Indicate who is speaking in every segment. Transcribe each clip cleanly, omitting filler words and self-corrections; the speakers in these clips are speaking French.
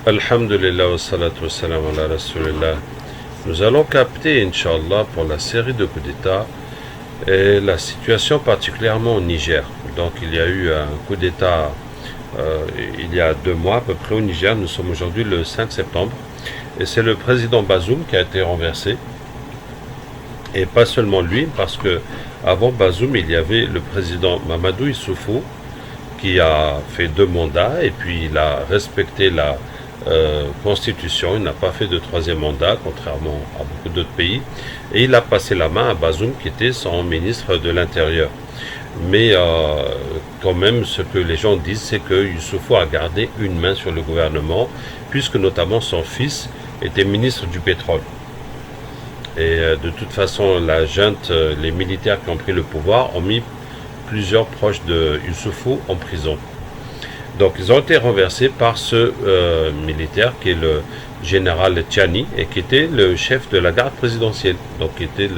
Speaker 1: Alhamdulillah wa salatu wa salam ala Rasulillah. Nous allons capter, Inch'Allah, pour la série de coups d'État, et la situation particulièrement au Niger. Donc il y a eu un coup d'État il y a 2 mois à peu près au Niger. Nous sommes aujourd'hui le 5 septembre. Et c'est le président Bazoum qui a été renversé. Et pas seulement lui, parce que avant Bazoum, il y avait le président Mamadou Issoufou qui a fait 2 mandats et puis il a respecté la constitution, il n'a pas fait de 3e mandat, contrairement à beaucoup d'autres pays, et il a passé la main à Bazoum qui était son ministre de l'Intérieur. Mais quand même, ce que les gens disent, c'est que Issoufou a gardé une main sur le gouvernement, puisque notamment son fils était ministre du pétrole. Et de toute façon, la junte, les militaires qui ont pris le pouvoir ont mis plusieurs proches de Issoufou en prison. Donc ils ont été renversés par ce militaire qui est le général Tchani et qui était le chef de la garde présidentielle, donc qui était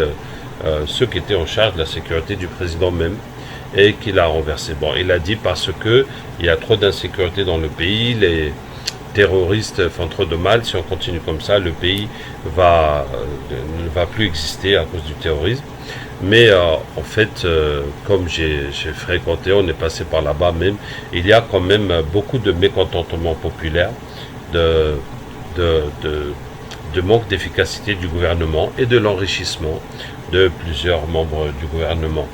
Speaker 1: ceux qui étaient en charge de la sécurité du président même, et qui l'a renversé. Bon, il a dit parce que il y a trop d'insécurité dans le pays, les terroristes font trop de mal, si on continue comme ça, le pays ne va plus exister à cause du terrorisme. Mais en fait, comme j'ai fréquenté, on est passé par là-bas même, il y a quand même beaucoup de mécontentement populaire, de manque d'efficacité du gouvernement et de l'enrichissement de plusieurs membres du gouvernement.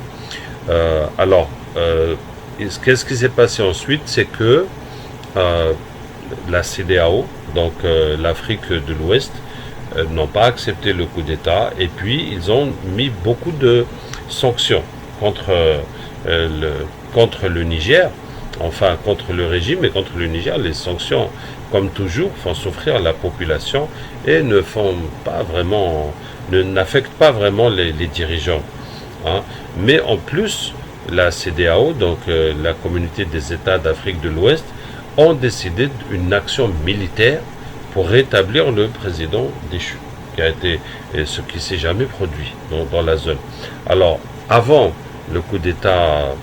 Speaker 1: Qu'est-ce qui s'est passé ensuite? C'est que la CEDEAO, donc l'Afrique de l'Ouest, n'ont pas accepté le coup d'État et puis ils ont mis beaucoup de sanctions contre le Niger, enfin contre le régime et contre le Niger. Les sanctions, comme toujours, font souffrir la population et n'affectent pas vraiment les dirigeants. Hein. Mais en plus, la CEDEAO, donc la communauté des États d'Afrique de l'Ouest, ont décidé d'une action militaire pour rétablir le président déchu, ce qui ne s'est jamais produit dans la zone. Alors, avant le coup d'État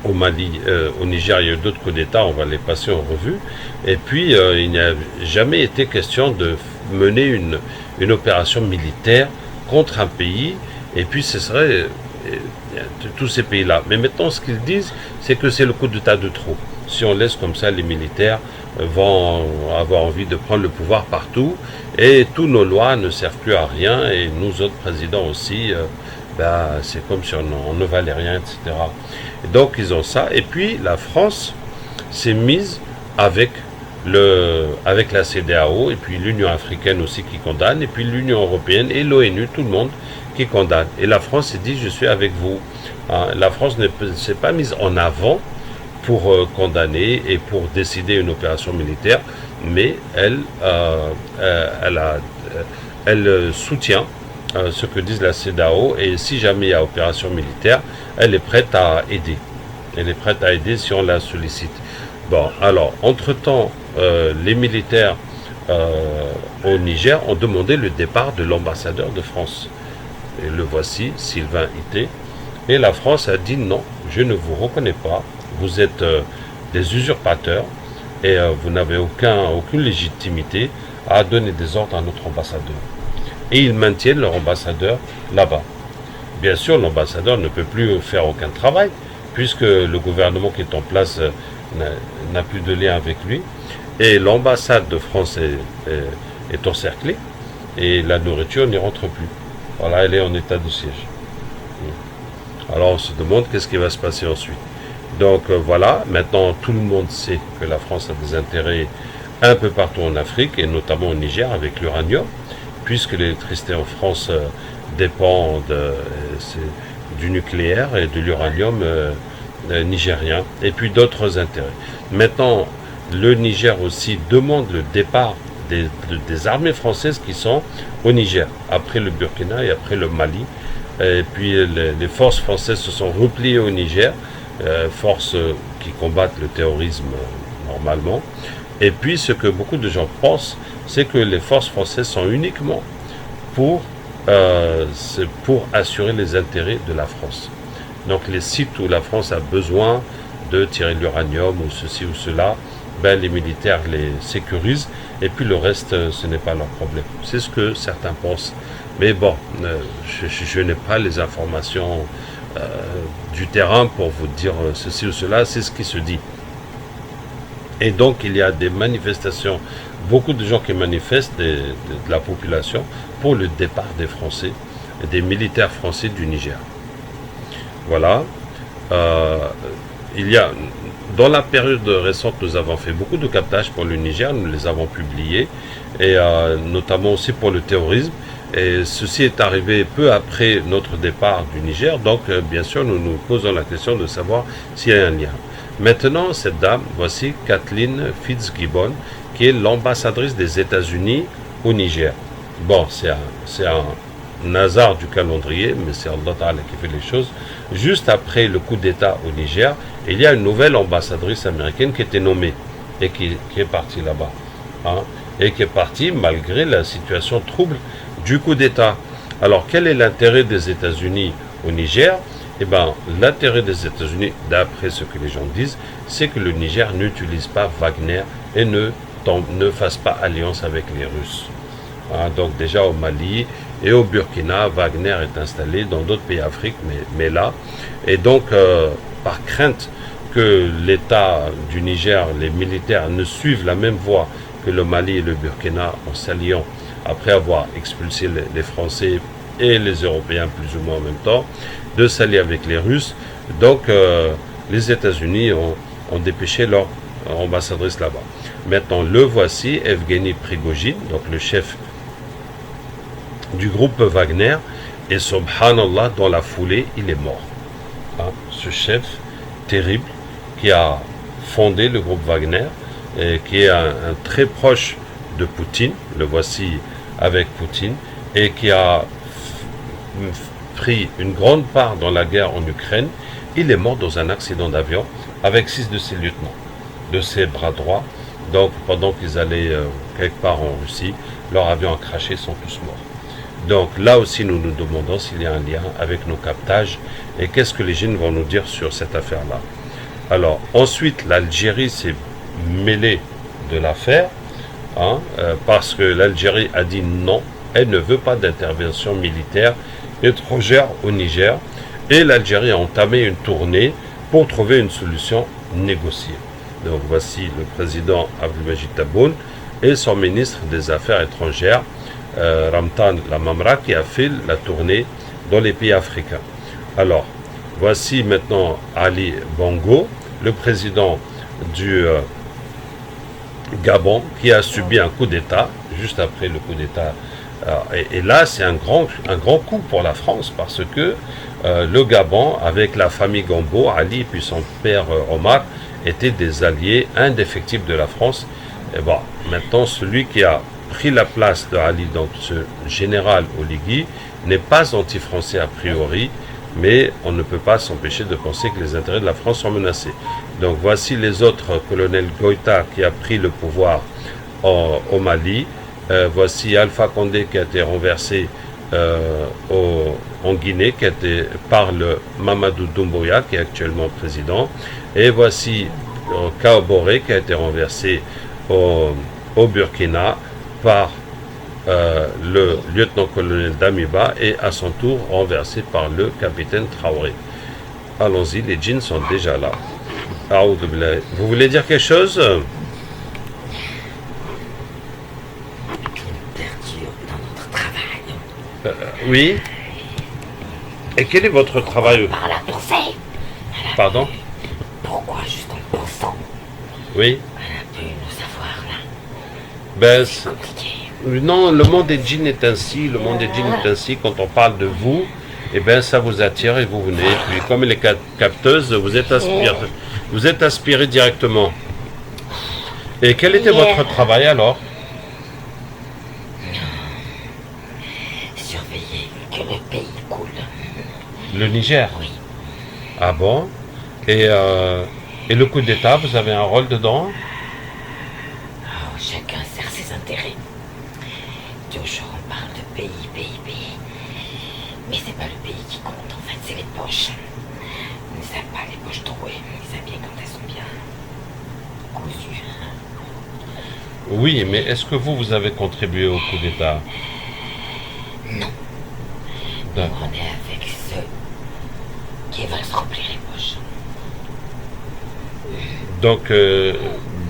Speaker 1: au Mali, au Niger, il y a eu d'autres coups d'État, on va les passer en revue. Et puis, il n'y a jamais été question de mener une opération militaire contre un pays, et puis ce serait tous ces pays-là. Mais maintenant, ce qu'ils disent, c'est que c'est le coup d'État de trop. Si on laisse comme ça, les militaires vont avoir envie de prendre le pouvoir partout et toutes nos lois ne servent plus à rien et nous autres présidents aussi, c'est comme si on ne valait rien, etc. Et donc ils ont ça. Et puis la France s'est mise avec la CEDEAO et puis l'Union africaine aussi qui condamne et puis l'Union européenne et l'ONU, tout le monde qui condamne. Et la France s'est dit je suis avec vous. Hein, la France ne s'est pas mise en avant pour condamner et pour décider une opération militaire, mais elle soutient ce que disent la CEDEAO et si jamais il y a opération militaire, elle est prête à aider. Elle est prête à aider si on la sollicite. Bon, alors, entre-temps, les militaires au Niger ont demandé le départ de l'ambassadeur de France. Et le voici, Sylvain Ité. Et la France a dit non, je ne vous reconnais pas. Vous êtes des usurpateurs et vous n'avez aucune légitimité à donner des ordres à notre ambassadeur. Et ils maintiennent leur ambassadeur là-bas. Bien sûr, l'ambassadeur ne peut plus faire aucun travail puisque le gouvernement qui est en place n'a plus de lien avec lui. Et l'ambassade de France est encerclée et la nourriture n'y rentre plus. Voilà, elle est en état de siège. Alors on se demande qu'est-ce qui va se passer ensuite. Donc voilà, maintenant tout le monde sait que la France a des intérêts un peu partout en Afrique, et notamment au Niger avec l'uranium, puisque l'électricité en France dépend du nucléaire et de l'uranium nigérien, et puis d'autres intérêts. Maintenant, le Niger aussi demande le départ des armées françaises qui sont au Niger, après le Burkina et après le Mali. Et puis les forces françaises se sont repliées au Niger, forces qui combattent le terrorisme normalement. Et puis ce que beaucoup de gens pensent, c'est que les forces françaises sont uniquement pour assurer les intérêts de la France. Donc les sites où la France a besoin de tirer l'uranium ou ceci ou cela, ben, les militaires les sécurisent, et puis le reste, ce n'est pas leur problème. C'est ce que certains pensent. Mais bon, je n'ai pas les informations du terrain pour vous dire ceci ou cela, c'est ce qui se dit. Et donc il y a des manifestations, beaucoup de gens qui manifestent de la population pour le départ des Français, des militaires français du Niger. Voilà. Il y a, dans la période récente, nous avons fait beaucoup de captages pour le Niger, nous les avons publiés, et notamment aussi pour le terrorisme. Et ceci est arrivé peu après notre départ du Niger, donc bien sûr nous nous posons la question de savoir s'il y a un lien. Maintenant, cette dame, voici Kathleen Fitzgibbon, qui est l'ambassadrice des États-Unis au Niger. Bon, c'est un hasard du calendrier, mais c'est Allah Ta'ala qui fait les choses. Juste après le coup d'État au Niger, il y a une nouvelle ambassadrice américaine qui était nommée et qui est partie là-bas. Hein, et qui est partie malgré la situation trouble du coup d'État. Alors, quel est l'intérêt des États-Unis au Niger? Eh bien, l'intérêt des États-Unis, d'après ce que les gens disent, c'est que le Niger n'utilise pas Wagner et ne fasse pas alliance avec les Russes. Hein, donc déjà au Mali et au Burkina, Wagner est installé dans d'autres pays d'Afrique, mais là. Et donc, par crainte que l'État du Niger, les militaires, ne suivent la même voie que le Mali et le Burkina en s'alliant après avoir expulsé les Français et les Européens plus ou moins en même temps, de s'allier avec les Russes. Donc les États-Unis ont dépêché leur ambassadrice là-bas. Maintenant, le voici, Evgeny Prigojine, donc le chef du groupe Wagner, et subhanallah, dans la foulée, il est mort. Hein, ce chef terrible qui a fondé le groupe Wagner, et qui est un très proche de Poutine, le voici avec Poutine, et qui a pris une grande part dans la guerre en Ukraine. Il est mort dans un accident d'avion avec 6 de ses lieutenants, de ses bras droits. Donc pendant qu'ils allaient quelque part en Russie, leur avion a craché, ils sont tous morts. Donc là aussi nous nous demandons s'il y a un lien avec nos captages et qu'est-ce que les jeunes vont nous dire sur cette affaire-là. Alors ensuite l'Algérie s'est mêlée de l'affaire, hein, parce que l'Algérie a dit non, elle ne veut pas d'intervention militaire étrangère au Niger, et l'Algérie a entamé une tournée pour trouver une solution négociée. Donc voici le président Abdelmajid Tebboune et son ministre des Affaires étrangères, Ramtan Lamamra, qui a fait la tournée dans les pays africains. Alors, voici maintenant Ali Bongo, le président du Gabon, qui a subi un coup d'État, juste après le coup d'État. Et là, c'est un grand coup pour la France, parce que le Gabon, avec la famille Gambo, Ali puis son père Omar, étaient des alliés indéfectibles de la France. Et bon, maintenant, celui qui a pris la place de Ali, donc ce général Oligui, n'est pas anti-français a priori, mais on ne peut pas s'empêcher de penser que les intérêts de la France sont menacés. Donc voici les autres, colonel Goïta qui a pris le pouvoir au Mali, voici Alpha Condé qui a été renversé en Guinée, qui a été par le Mamadou Doumbouya qui est actuellement président, et voici Kaboré qui a été renversé au Burkina par le lieutenant-colonel Damiba et à son tour renversé par le capitaine Traoré. Allons-y, les djinns sont déjà là. Vous voulez dire quelque chose? Oui. Et quel est votre travail?
Speaker 2: Par la pensée.
Speaker 1: Pardon?
Speaker 2: Pourquoi juste en pensant?
Speaker 1: Oui.
Speaker 2: Elle a pu nous savoir là.
Speaker 1: Ben,
Speaker 2: C'est compliqué.
Speaker 1: non, le monde des djinns est ainsi. Le monde des djinns est ainsi. Quand on parle de vous, eh ben, ça vous attire et vous venez. Et puis, comme les capteuses, vous êtes aspiré directement. Et quel était votre travail alors?
Speaker 2: Surveiller que le pays coule.
Speaker 1: Le Niger?
Speaker 2: Oui.
Speaker 1: Ah bon? Et le coup d'État, vous avez un rôle dedans?
Speaker 2: Oh, chacun sert ses intérêts. Toujours on parle de pays. Mais c'est pas le pays qui compte, en fait, c'est les poches. Ils n'aiment pas les poches trouées, ils savent bien quand elles sont bien décousu.
Speaker 1: Oui, mais est-ce que vous avez contribué au coup d'État?
Speaker 2: Non,
Speaker 1: D'accord.
Speaker 2: on est avec ceux qui veulent se remplir les poches.
Speaker 1: Donc,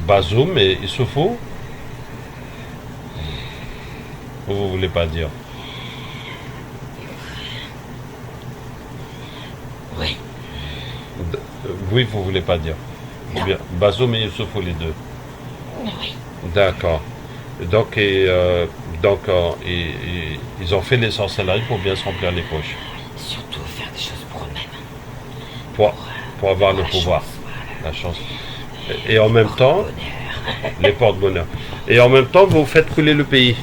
Speaker 1: Bazoum et Issoufou? Ou vous voulez pas dire?
Speaker 2: Oui,
Speaker 1: D- Oui, vous voulez pas dire. Ou
Speaker 2: non,
Speaker 1: bien Bazoum et Issoufou, les deux.
Speaker 2: oui.
Speaker 1: D'accord. Donc, ils ont fait les sorcelleries pour bien se remplir les poches,
Speaker 2: Surtout faire des choses pour eux-mêmes.
Speaker 1: pour, pour avoir le
Speaker 2: La
Speaker 1: pouvoir,
Speaker 2: chance, voilà.
Speaker 1: la chance. Et en même temps,
Speaker 2: Porte-bonheur.
Speaker 1: les porte-bonheur. Et en même temps, vous faites couler le pays.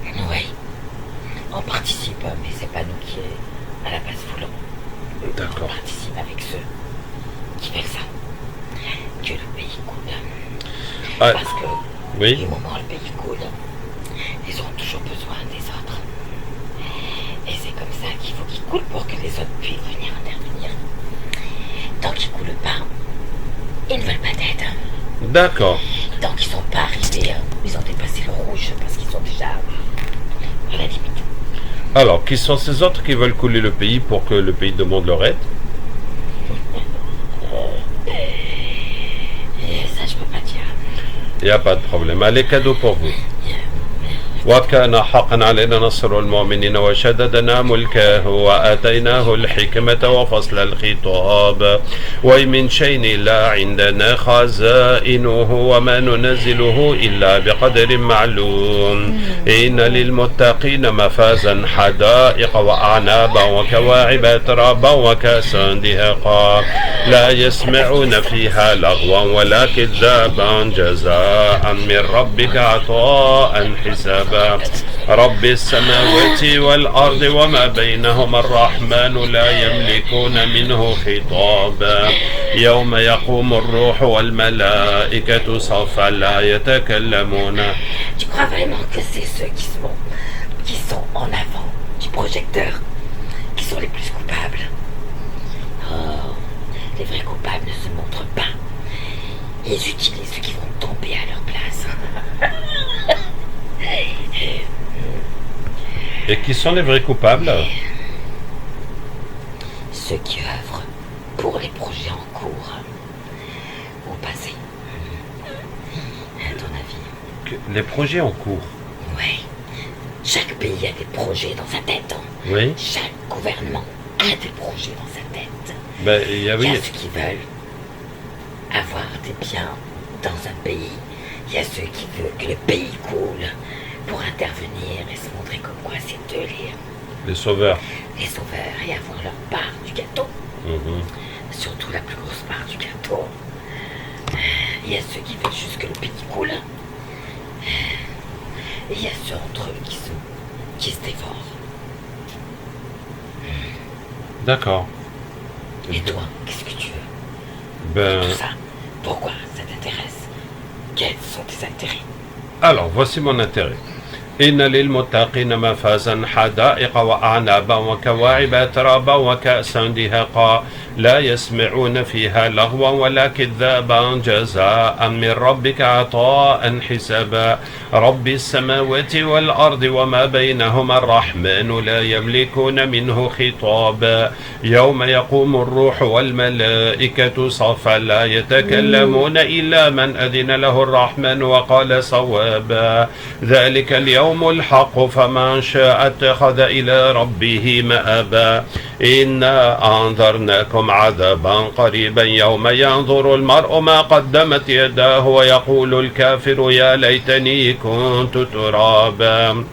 Speaker 2: Oui, on participe, mais c'est pas nous qui, à la base, voulons. On
Speaker 1: D'accord.
Speaker 2: participe avec ceux qui veulent ça. Que le pays coule.
Speaker 1: Ah,
Speaker 2: Parce que
Speaker 1: oui.
Speaker 2: du moment où le pays coule, ils auront toujours besoin des autres. Et c'est comme ça qu'il faut qu'ils coulent pour que les autres puissent venir intervenir. Tant qu'ils ne coulent pas, ils ne veulent pas d'aide.
Speaker 1: D'accord.
Speaker 2: Tant qu'ils ne sont pas arrivés, ils ont dépassé le rouge parce qu'ils sont déjà à la limite.
Speaker 1: Alors, qui sont ces autres qui veulent couler le pays pour que le pays demande leur aide?
Speaker 2: Et ça, je peux pas dire.
Speaker 1: Il n'y a pas de problème. Allez, cadeau pour vous. وكان حقا علينا نصر المؤمنين وشددنا ملكه وآتيناه الحكمة وفصل الخطاب ومن شيء لا عندنا خزائنه وما ننزله إلا بقدر معلوم إن للمتقين مفازا حدائق وأعنابا وكواعب ترابا وكأسا دهقا لا يسمعون فيها لغوا ولا كذابا جزاء من ربك عطاء حسابا رب السماوات والأرض وما بينهما الرحمن لا يملكون منه خطابا يوم يقوم الروح والملائكة صفا لا يتكلمون.
Speaker 2: Tu crois vraiment que c'est ceux qui sont en avant du projecteur qui sont les plus coupables? Oh, les vrais coupables ne se montrent pas. Ils utilisent ceux qui vont tomber à leur place.
Speaker 1: Et qui sont les vrais coupables?
Speaker 2: Ceux qui œuvrent pour les projets en cours ou passés. À ton avis?
Speaker 1: Les projets en cours.
Speaker 2: Oui. Chaque pays a des projets dans sa tête.
Speaker 1: Oui.
Speaker 2: Chaque gouvernement a des projets dans sa tête.
Speaker 1: Ben, il y a,
Speaker 2: Il y
Speaker 1: oui.
Speaker 2: a ceux qui veulent avoir des biens dans un pays. Il y a ceux qui veulent que le pays coule pour intervenir et se montrer comme quoi c'est eux
Speaker 1: Les sauveurs.
Speaker 2: les sauveurs et avoir leur part du gâteau.
Speaker 1: Mhm.
Speaker 2: Surtout la plus grosse part du gâteau. Il y a ceux qui veulent juste que le pays coule. Et il y a ceux entre eux qui se dévorent.
Speaker 1: D'accord.
Speaker 2: Et toi, qu'est-ce que tu veux?
Speaker 1: Ben,
Speaker 2: Tout ça, pourquoi ça t'intéresse? Quels sont tes intérêts?
Speaker 1: alors, voici mon intérêt. إن للمتقين مفازا حدائق وأعنابا وكواعب ترابا وكأسا دهقا لا يسمعون فيها لغوا ولا كذابا جزاء من ربك عطاء حسابا رب السماوات والأرض وما بينهما الرحمن لا يملكون منه خطابا يوم يقوم الروح والملائكة صفا لا يتكلمون إلا من أذن له الرحمن وقال صوابا ذلك اليوم الحق فمن شاء اتخذ إلى ربه مآبا إنا أنذرناكم عذابا قريبا يوم ينظر المرء ما قدمت يداه ويقول الكافر يا ليتني كنت ترابا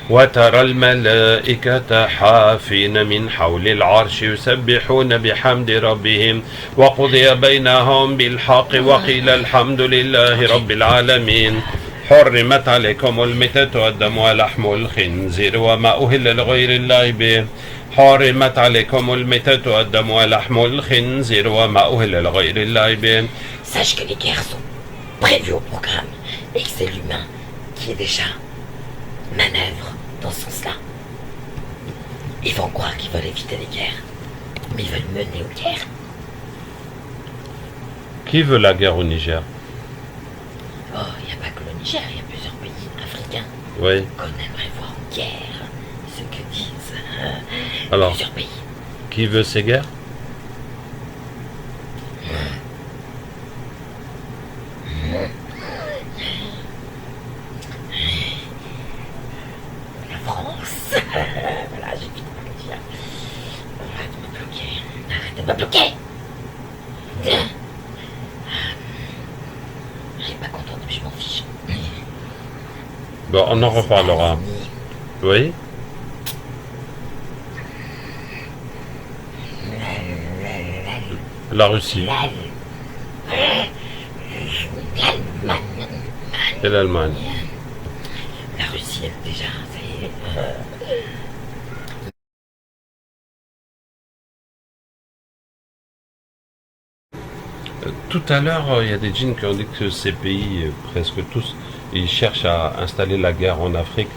Speaker 1: وترى الملائكة حافين من حول العرش يسبحون بحمد ربهم وقضي بينهم بالحق وقيل الحمد لله رب العالمين حرمت عليكم الميتة والدم ولحم الخنزير وما أهل لغير الله به حرمت عليكم الميتة والدم ولحم الخنزير وما أهل لغير الله به.
Speaker 2: Sache que les guerres sont prévues au programme et que c'est l'humain qui est déjà manœuvre dans ce sens-là. Ils vont croire qu'ils veulent éviter les guerres, mais ils veulent mener aux guerres.
Speaker 1: Qui veut la guerre au Niger?
Speaker 2: Oh, il n'y a pas que le Niger, il y a plusieurs pays africains
Speaker 1: Oui.
Speaker 2: qu'on aimerait voir en guerre. Ce que disent
Speaker 1: Alors,
Speaker 2: plusieurs pays.
Speaker 1: qui veut ces guerres?
Speaker 2: La France. Voilà, j'ai fini par le dire. Arrête de me bloquer. Arrête de me bloquer. Je suis pas contente, mais je m'en fiche.
Speaker 1: Bon, on en reparlera. Oui. La Russie
Speaker 2: L'Allemagne.
Speaker 1: et l'Allemagne.
Speaker 2: La Russie, elle, déjà, ça y est.
Speaker 1: Tout à l'heure, il y a des djinns qui ont dit que ces pays, presque tous, ils cherchent à installer la guerre en Afrique.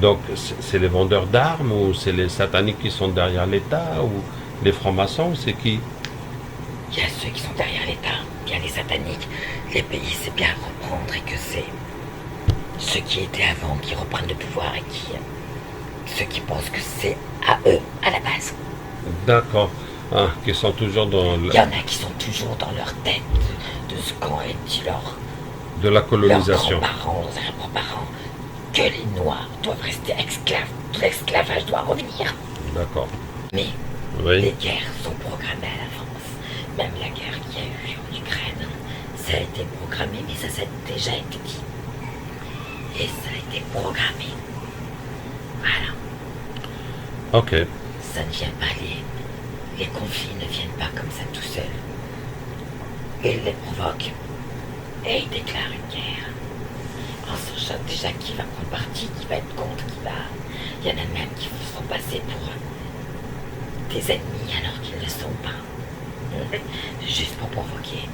Speaker 1: Donc, c'est les vendeurs d'armes ou c'est les sataniques qui sont derrière l'État ou les francs-maçons ou c'est qui?
Speaker 2: Il y a ceux qui sont derrière l'État, il y a les sataniques. Les pays, c'est bien reprendre et que c'est ceux qui étaient avant qui reprennent le pouvoir et qui. Ceux qui pensent que c'est à eux, à la base.
Speaker 1: D'accord. Ah, qui sont toujours dans
Speaker 2: Il y en a qui sont toujours dans leur tête de ce qu'ont dit
Speaker 1: de la
Speaker 2: leurs
Speaker 1: colonisation.
Speaker 2: grands-parents, leurs arrière-grands-parents, que les Noirs doivent rester esclaves, tout l'esclavage doit revenir.
Speaker 1: D'accord.
Speaker 2: Mais
Speaker 1: Oui.
Speaker 2: les guerres sont programmées à l'avance. Même la guerre qu'il y a eu en Ukraine, ça a été programmé, mais ça a déjà été dit. Et ça a été programmé. Voilà.
Speaker 1: Ok.
Speaker 2: Ça ne vient pas, les conflits ne viennent pas comme ça tout seuls. Ils les provoquent et ils déclarent une guerre. En sachant déjà qui va prendre parti, qui va être contre, qui va. Il y en a même qui sont passés pour des ennemis alors qu'ils ne le sont pas. Juste pour provoquer.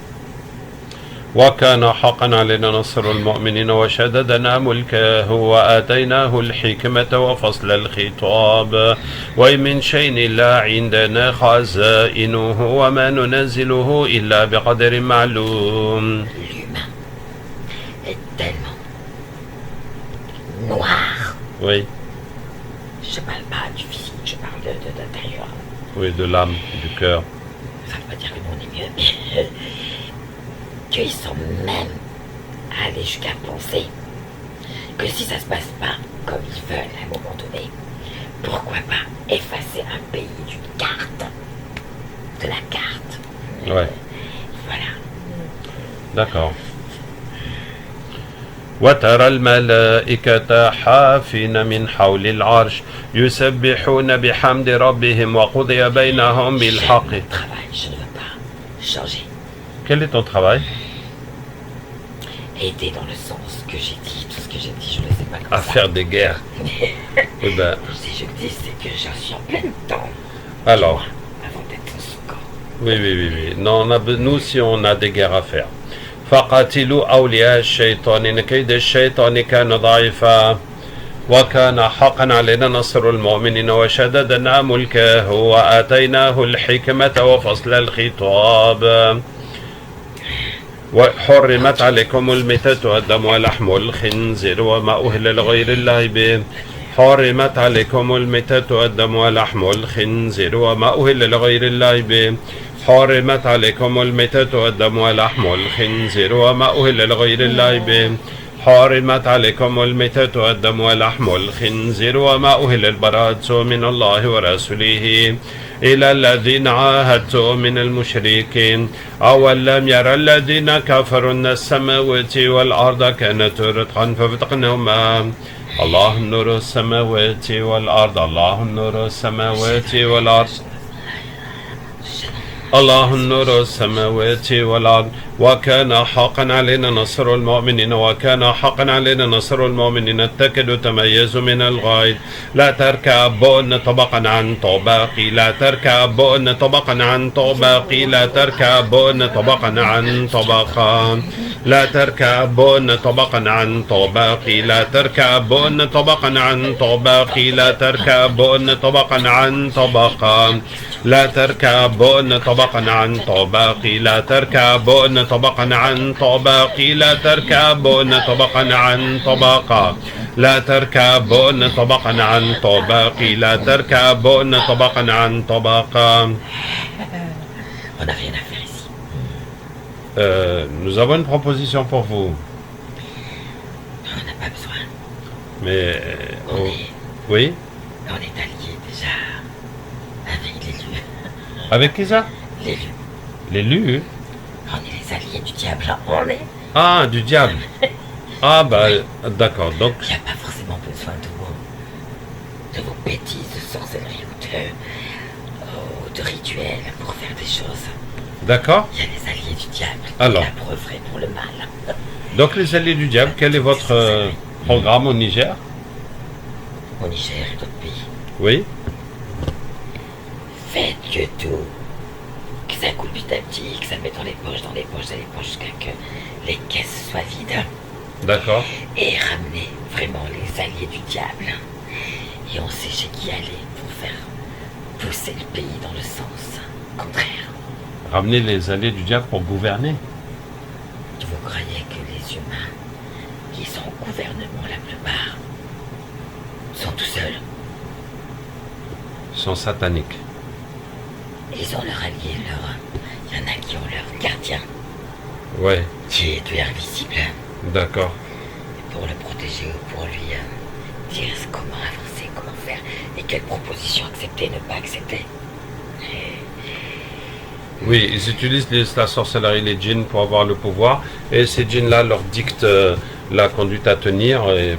Speaker 1: وكان حقا علينا نصر المؤمنين وشددنا ملكه وآتيناه الحكمة وفصل الخطاب ومن شيء لا عندنا خزائنه وما ننزله إلا بقدر معلوم.
Speaker 2: L'humain est tellement noir.
Speaker 1: Oui,
Speaker 2: Je parle pas du physique, je parle de l'intérieur.
Speaker 1: oui, de l'âme, du cœur.
Speaker 2: Ça ne veut pas dire que le monde est mieux, mais qu'ils sont même allés jusqu'à penser que si ça se passe pas comme ils veulent à un moment donné, pourquoi pas effacer un pays d'une carte, de la carte.
Speaker 1: Ouais.
Speaker 2: Voilà.
Speaker 1: D'accord. وترى الملائكة حافين من حول العرش يسبحون بحمد ربهم وقضي بينهم بالحق.
Speaker 2: J'aime le travail, je ne veux pas changer.
Speaker 1: Quel est ton travail?
Speaker 2: Aider dans le sens que j'ai dit, tout ce que j'ai dit, je ne sais pas comment
Speaker 1: À
Speaker 2: ça.
Speaker 1: faire des guerres. Eh ben,
Speaker 2: Si je dis, c'est que j'en suis en plein temps.
Speaker 1: alors,
Speaker 2: Avant d'être en son corps.
Speaker 1: oui, oui, oui, oui. Non, nous, si on a des guerres à faire. فقاتلوا أولياء الشيطان إن كيد الشيطان كان ضعيفا وكان حقا علينا نصر المؤمنين وشددنا ملكه وآتيناه الحكمة وفصل الخطاب وحرمت عليكم الميتة والدم ولحم الخنزير وما أهل لغير الله به حرمت عليكم الميتة والدم ولحم الخنزير وما أهل لغير الله به حرمت عليكم الميتة والدم ولحم الخنزير وما أهل لغير الله به حرمت عليكم الميتة والدم ولحم الخنزير وما أهل البراءة من الله ورسوله إلى الذين عاهدتم من المشركين أولم يرى الذين كفروا أن السماوات والأرض كانت رتقا ففتقناهما الله نور السماوات والأرض الله نور السماوات والأرض الله نور السماوات والأرض وكان حقا علينا نصر المؤمنين وكان حقا علينا نصر المؤمنين اتكدوا تميزوا من الغاية لا تركبون طبقا عن طبق لا تركبون طبقا عن طبق لا تركبون طبقا عن طبق لا تركبن طبقا عن طبق لا تركبن طبقا عن طبق لا تركبن طبقا عن طبق لا تركبن طبقا عن طبق لا تركبن طبقا عن طبق لا تركبن طبقا عن طبق لا تركبن طبقا عن طبق لا تركبن طبقا عن طبق.
Speaker 2: On n'a rien à faire ici.
Speaker 1: Nous avons une proposition pour vous.
Speaker 2: On n'a pas besoin.
Speaker 1: Mais
Speaker 2: On
Speaker 1: oh,
Speaker 2: est,
Speaker 1: oui,
Speaker 2: on est alliés déjà avec l'élu.
Speaker 1: avec qui ça?
Speaker 2: L'élu.
Speaker 1: L'élu?
Speaker 2: On est les alliés du diable. On est.
Speaker 1: Ah, du diable. Ah bah d'accord. Donc
Speaker 2: Il n'y a pas forcément besoin de vos bêtises de sorcellerie ou de rituels pour faire des choses.
Speaker 1: d'accord.
Speaker 2: Il y a les alliés du diable qui
Speaker 1: Alors.
Speaker 2: l'approuveraient pour le mal.
Speaker 1: Donc les alliés du diable, quel est votre programme au Niger?
Speaker 2: Au Niger et d'autres pays.
Speaker 1: Oui.
Speaker 2: Faites que tout. Que ça coule petit à petit, que ça mette dans les poches, jusqu'à que les caisses soient vides.
Speaker 1: D'accord.
Speaker 2: Et ramener vraiment les alliés du diable. Et on sait chez qui aller pour faire pousser le pays dans le sens contraire.
Speaker 1: Ramener les alliés du diable pour gouverner.
Speaker 2: Vous croyez que les humains qui sont au gouvernement la plupart sont tout seuls?
Speaker 1: Ils sont sataniques.
Speaker 2: Ils ont leur allié, il y en a qui ont leur gardien,
Speaker 1: Ouais.
Speaker 2: qui est lui invisible,
Speaker 1: D'accord.
Speaker 2: pour le protéger ou pour lui dire comment avancer, comment faire, et quelles propositions accepter, ne pas accepter.
Speaker 1: Oui, ils utilisent la sorcellerie, les djinns pour avoir le pouvoir, et ces djinns-là leur dictent la conduite à tenir et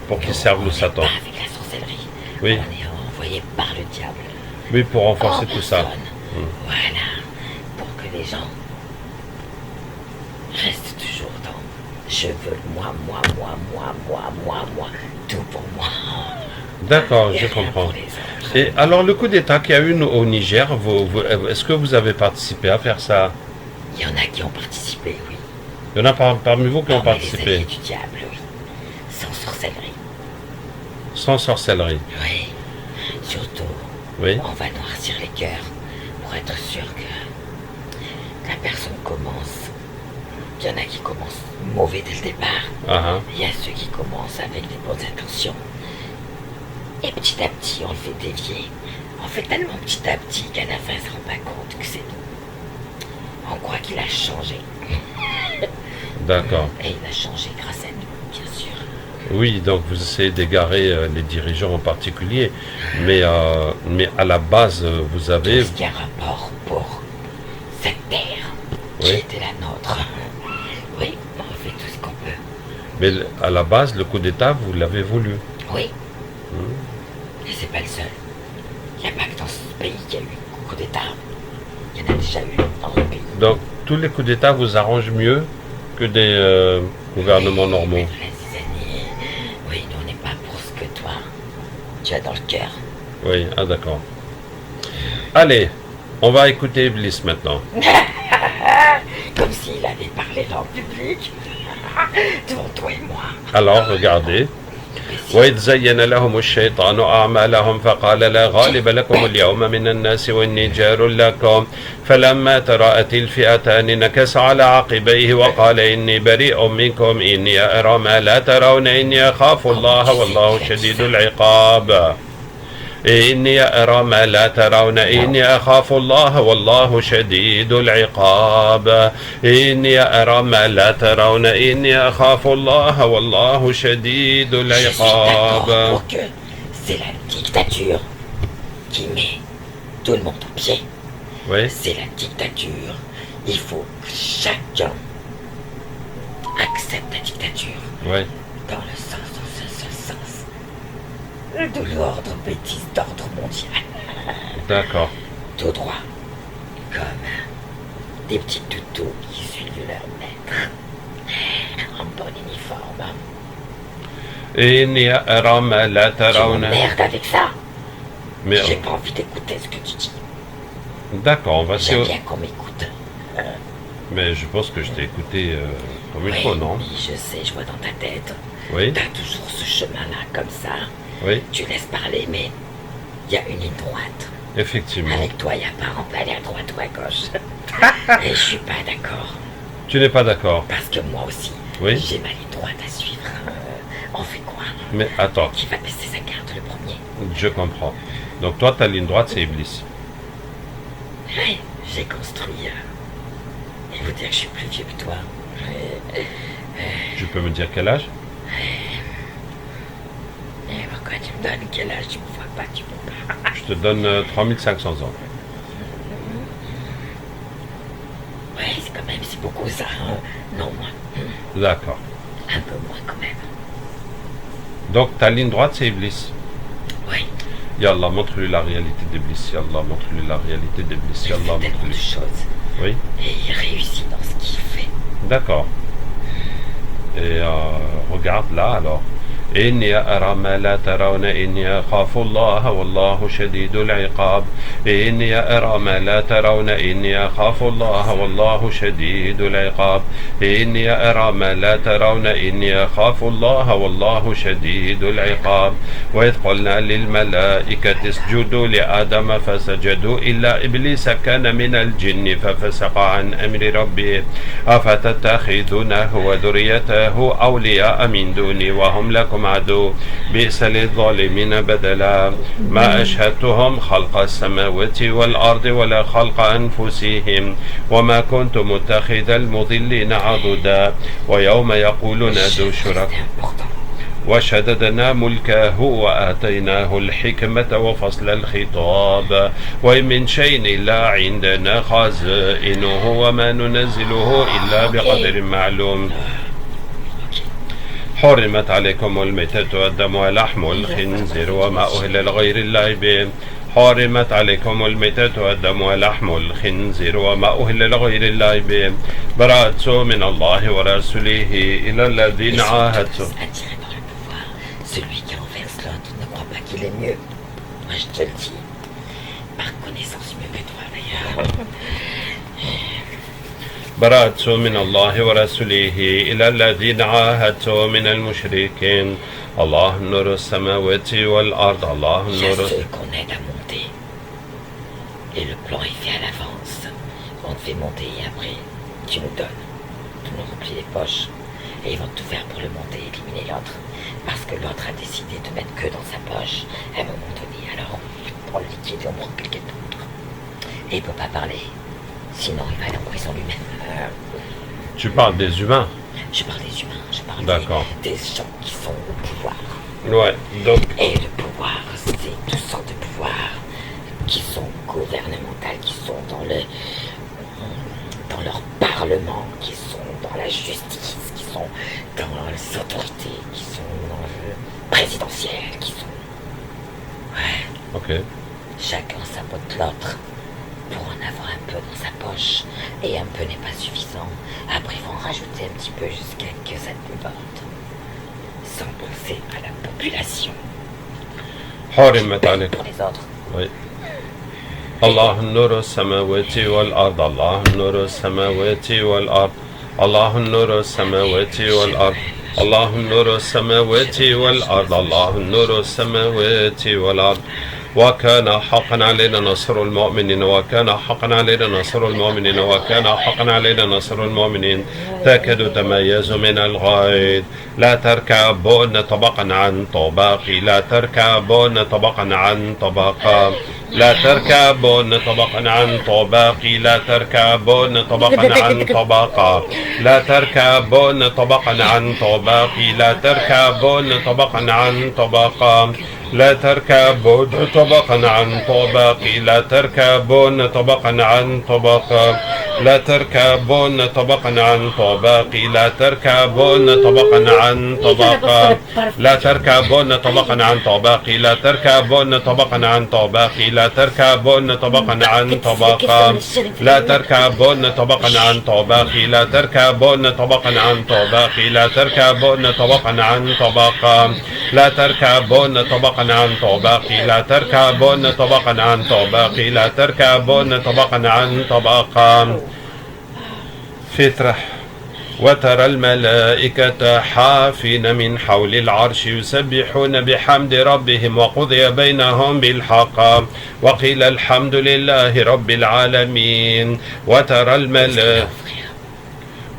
Speaker 1: pour qu'ils servent le Satan.
Speaker 2: Pas avec la sorcellerie.
Speaker 1: Oui.
Speaker 2: On est envoyé par le diable.
Speaker 1: Oui, pour renforcer
Speaker 2: En
Speaker 1: tout ça.
Speaker 2: personne. Voilà. Pour que les gens restent toujours dans je veux moi, tout pour moi.
Speaker 1: D'accord,
Speaker 2: Et
Speaker 1: je
Speaker 2: rien
Speaker 1: comprends.
Speaker 2: pour les autres.
Speaker 1: Et alors le coup d'État qu'il y a eu au Niger, est-ce que vous avez participé à faire ça?
Speaker 2: Il y en a qui ont participé, oui.
Speaker 1: Il y en a parmi vous qui ont
Speaker 2: Parmi les
Speaker 1: participé,
Speaker 2: alliés du diable, oui. Sans sorcellerie.
Speaker 1: sans sorcellerie.
Speaker 2: Oui. Surtout,
Speaker 1: Oui,
Speaker 2: on va noircir les cœurs pour être sûr que la personne commence. Il y en a qui commencent mauvais dès le départ.
Speaker 1: ah,
Speaker 2: Il y a ceux qui commencent avec des bonnes intentions. Et petit à petit, on le fait dévier. On fait tellement petit à petit qu'à la fin, il ne se rend pas compte que c'est nous. On croit qu'il a changé.
Speaker 1: d'accord.
Speaker 2: Et il a changé grâce à nous, bien sûr.
Speaker 1: Oui, donc vous essayez d'égarer les dirigeants en particulier, mais à la base, vous avez...
Speaker 2: Est-ce qu'il y a un rapport pour cette terre qui
Speaker 1: Oui.
Speaker 2: était la nôtre? Oui, on fait tout ce qu'on peut.
Speaker 1: Mais à la base, le coup d'État, vous l'avez voulu.
Speaker 2: Oui. Et c'est pas le seul. Il n'y a pas que dans ce pays qu'il y a eu un coup d'État. Il y en a déjà eu dans le pays.
Speaker 1: Donc tous les coups d'État vous arrangent mieux que des gouvernements normaux.
Speaker 2: Mais les Zizanie, oui, nous on n'est pas pour ce que toi, tu as dans le cœur.
Speaker 1: Oui, ah d'accord. Allez, on va écouter Iblis maintenant.
Speaker 2: Comme s'il avait parlé dans le public. Devant toi et moi.
Speaker 1: Alors, regardez. وإذ زين لهم الشيطان أعمالهم فقال لا غالب لكم اليوم من الناس وإني جار لكم فلما تراءت الفئتان نكص على عقبيه وقال إني بريء منكم إني أرى ما لا ترون إني أخاف الله والله شديد العقاب إني أرى ما لا ترون إني أخاف الله والله شديد العقاب إني أرى ما لا ترون إني أخاف الله والله شديد
Speaker 2: Je suis
Speaker 1: العقاب.
Speaker 2: d'accord pour que c'est la dictature qui met tout le monde au pied.
Speaker 1: Oui,
Speaker 2: C'est la dictature. Il faut que chacun accepte la dictature
Speaker 1: oui,
Speaker 2: dans ce seul sens de l'ordre bêtise d'ordre mondial.
Speaker 1: d'accord.
Speaker 2: Tout droit, comme des petits toutous qui suivent leur maître en bon uniforme.
Speaker 1: إني أرى ما لا
Speaker 2: Tu
Speaker 1: ترون.
Speaker 2: m'emmerdes avec ça.
Speaker 1: Mais
Speaker 2: J'ai pas envie d'écouter ce que tu dis.
Speaker 1: d'accord, on va
Speaker 2: J'aime
Speaker 1: se...
Speaker 2: bien qu'on m'écoute.
Speaker 1: Mais je pense que je t'ai écouté comme il
Speaker 2: Oui,
Speaker 1: faut, non?
Speaker 2: oui, je sais, je vois dans ta tête.
Speaker 1: Oui,
Speaker 2: T'as toujours ce chemin-là, comme ça.
Speaker 1: oui,
Speaker 2: Tu laisses parler, mais il y a une ligne droite.
Speaker 1: effectivement.
Speaker 2: Avec toi, il n'y a pas, on peut aller à droite ou à gauche. Et je suis pas d'accord.
Speaker 1: Tu n'es pas d'accord?
Speaker 2: Parce que moi aussi,
Speaker 1: Oui.
Speaker 2: j'ai ma ligne droite à suivre. On fait quoi?
Speaker 1: Mais attends,
Speaker 2: Qui va baisser sa carte le premier?
Speaker 1: je comprends. Donc toi, ta ligne droite, c'est Iblis.
Speaker 2: Oui, j'ai construit. Il faut dire que je suis plus vieux que toi.
Speaker 1: Tu peux me dire quel âge?
Speaker 2: Et pourquoi tu me donnes quel âge? Tu me vois pas, tu me pas.
Speaker 1: Je te donne 3500 ans.
Speaker 2: Ouais, c'est quand même, c'est beaucoup ça. Hein. Non, moins.
Speaker 1: D'accord.
Speaker 2: Un peu moins quand même.
Speaker 1: Donc ta ligne droite, c'est Iblis.
Speaker 2: Oui,
Speaker 1: Yallah, montre-lui la réalité d'Iblis. Yallah, montre-lui la réalité d'Iblis.
Speaker 2: il
Speaker 1: Yallah,
Speaker 2: fait tellement de
Speaker 1: montre-lui.
Speaker 2: choses.
Speaker 1: Oui,
Speaker 2: Et il réussit dans ce qu'il fait.
Speaker 1: d'accord. Et regarde là alors. إني أرى ما لا ترون إني أخاف الله والله شديد العقاب إني أرى ما لا ترون إني أخاف الله والله شديد العقاب إني أرى ما لا ترون إني أخاف الله والله شديد العقاب وإذ قلنا للملائكة اسجدوا لآدم فسجدوا إلا إبليس كان من الجن ففسق عن أمر ربه أفتتخذونه وذريته أولياء من دوني وهم لكم عدو بئس للظالمين بدلا ما أشهدتهم خلق السماوات والأرض ولا خلق أنفسهم وما كنت متخذ المضلين عضدا ويوم يقول نادوا شركاء
Speaker 2: C'est important.
Speaker 1: وشددنا ملكه وآتيناه الحكمة وفصل الخطاب وإن من شيء إلا عندنا خزائنه وما ننزله إلا بقدر معلوم حرمت عليكم الميتة والدم ولحم الخنزير وما أهل لغير الله به حرمت عليكم الميتة والدم ولحم الخنزير وما أهل لغير الله به براءة من الله ورسوله إلى الذين عاهدتم.
Speaker 2: Attiré par le pouvoir, celui qui renverse l'autre ne croit pas qu'il est mieux. Moi je te le dis. Par connaissance mieux que toi d'ailleurs.
Speaker 1: براءة من الله ورسوله إلى الذين عاهدتم من المشركين الله نور السماوات والأرض الله
Speaker 2: Il y a
Speaker 1: نور
Speaker 2: ceux qu'on aide à monter. Et le plan est fait à l'avance. On te fait monter et après, tu nous donnes. Tu nous remplis les poches. Et ils vont tout faire pour le monter et éliminer l'autre. Parce que l'autre a décidé de mettre que dans sa poche à un moment donné. Alors on prend le liquide et on prend quelqu'un d'autre. Et il ne peut pas parler. Sinon il va aller en prison lui-même.
Speaker 1: Tu parles des humains.
Speaker 2: Je parle des humains, je parle
Speaker 1: D'accord.
Speaker 2: des gens qui sont au pouvoir.
Speaker 1: Ouais, donc
Speaker 2: Et le pouvoir, c'est toutes sortes de pouvoirs qui sont gouvernementaux, qui sont dans leur parlement, qui sont dans la justice, qui sont dans les autorités, qui sont dans le présidentiel, qui sont... Ouais,
Speaker 1: ok.
Speaker 2: chacun sabote l'autre pour en avoir un peu dans sa poche. Et un peu n'est pas suffisant. Après, ils vont en rajouter un petit peu jusqu'à que ça déborde. Sans penser à la population.
Speaker 1: حرمت عليكم.
Speaker 2: Pour les autres.
Speaker 1: Oui. الله نور السماوات والأرض الله نور السماوات والأرض الله نور السماوات والأرض الله نور السماوات والأرض الله نور السماوات والأرض وكان حقا علينا نصر المؤمنين وكان حقا علينا نصر المؤمنين وكان حقا علينا نصر المؤمنين تكاد تميز من الغيظ لا تركبون طبقا عن طبق لا تركبون طبقا عن طبق لا تركبون طبقا عن طبق لا تركبون طبقا عن طبق لا تركبون طبقا عن طبق لا تركبون طبقا عن طبق لا تركبون طبقا عن طبق لا تركبون طبقا عن طبق لا تركبون طبقا عن طبق لا تركبون طبقا عن طبق لا تركبون طبقا عن طبق لا تركبون طبقا عن طبق لا تركبون طبقا عن طبق لا تركبون طبقا عن طبق لا تركبون طبقا عن طبق لا تركبون طبقا عن طبق لا تركبون طبقا عن طبق لا تركبون طبقا عن طبق لا تركبون طبقا عن طبق فترة وترى الملائكة حافين من حول العرش يسبحون بحمد ربهم وقضي بينهم بالحق وقيل الحمد لله رب العالمين وترى الملائكة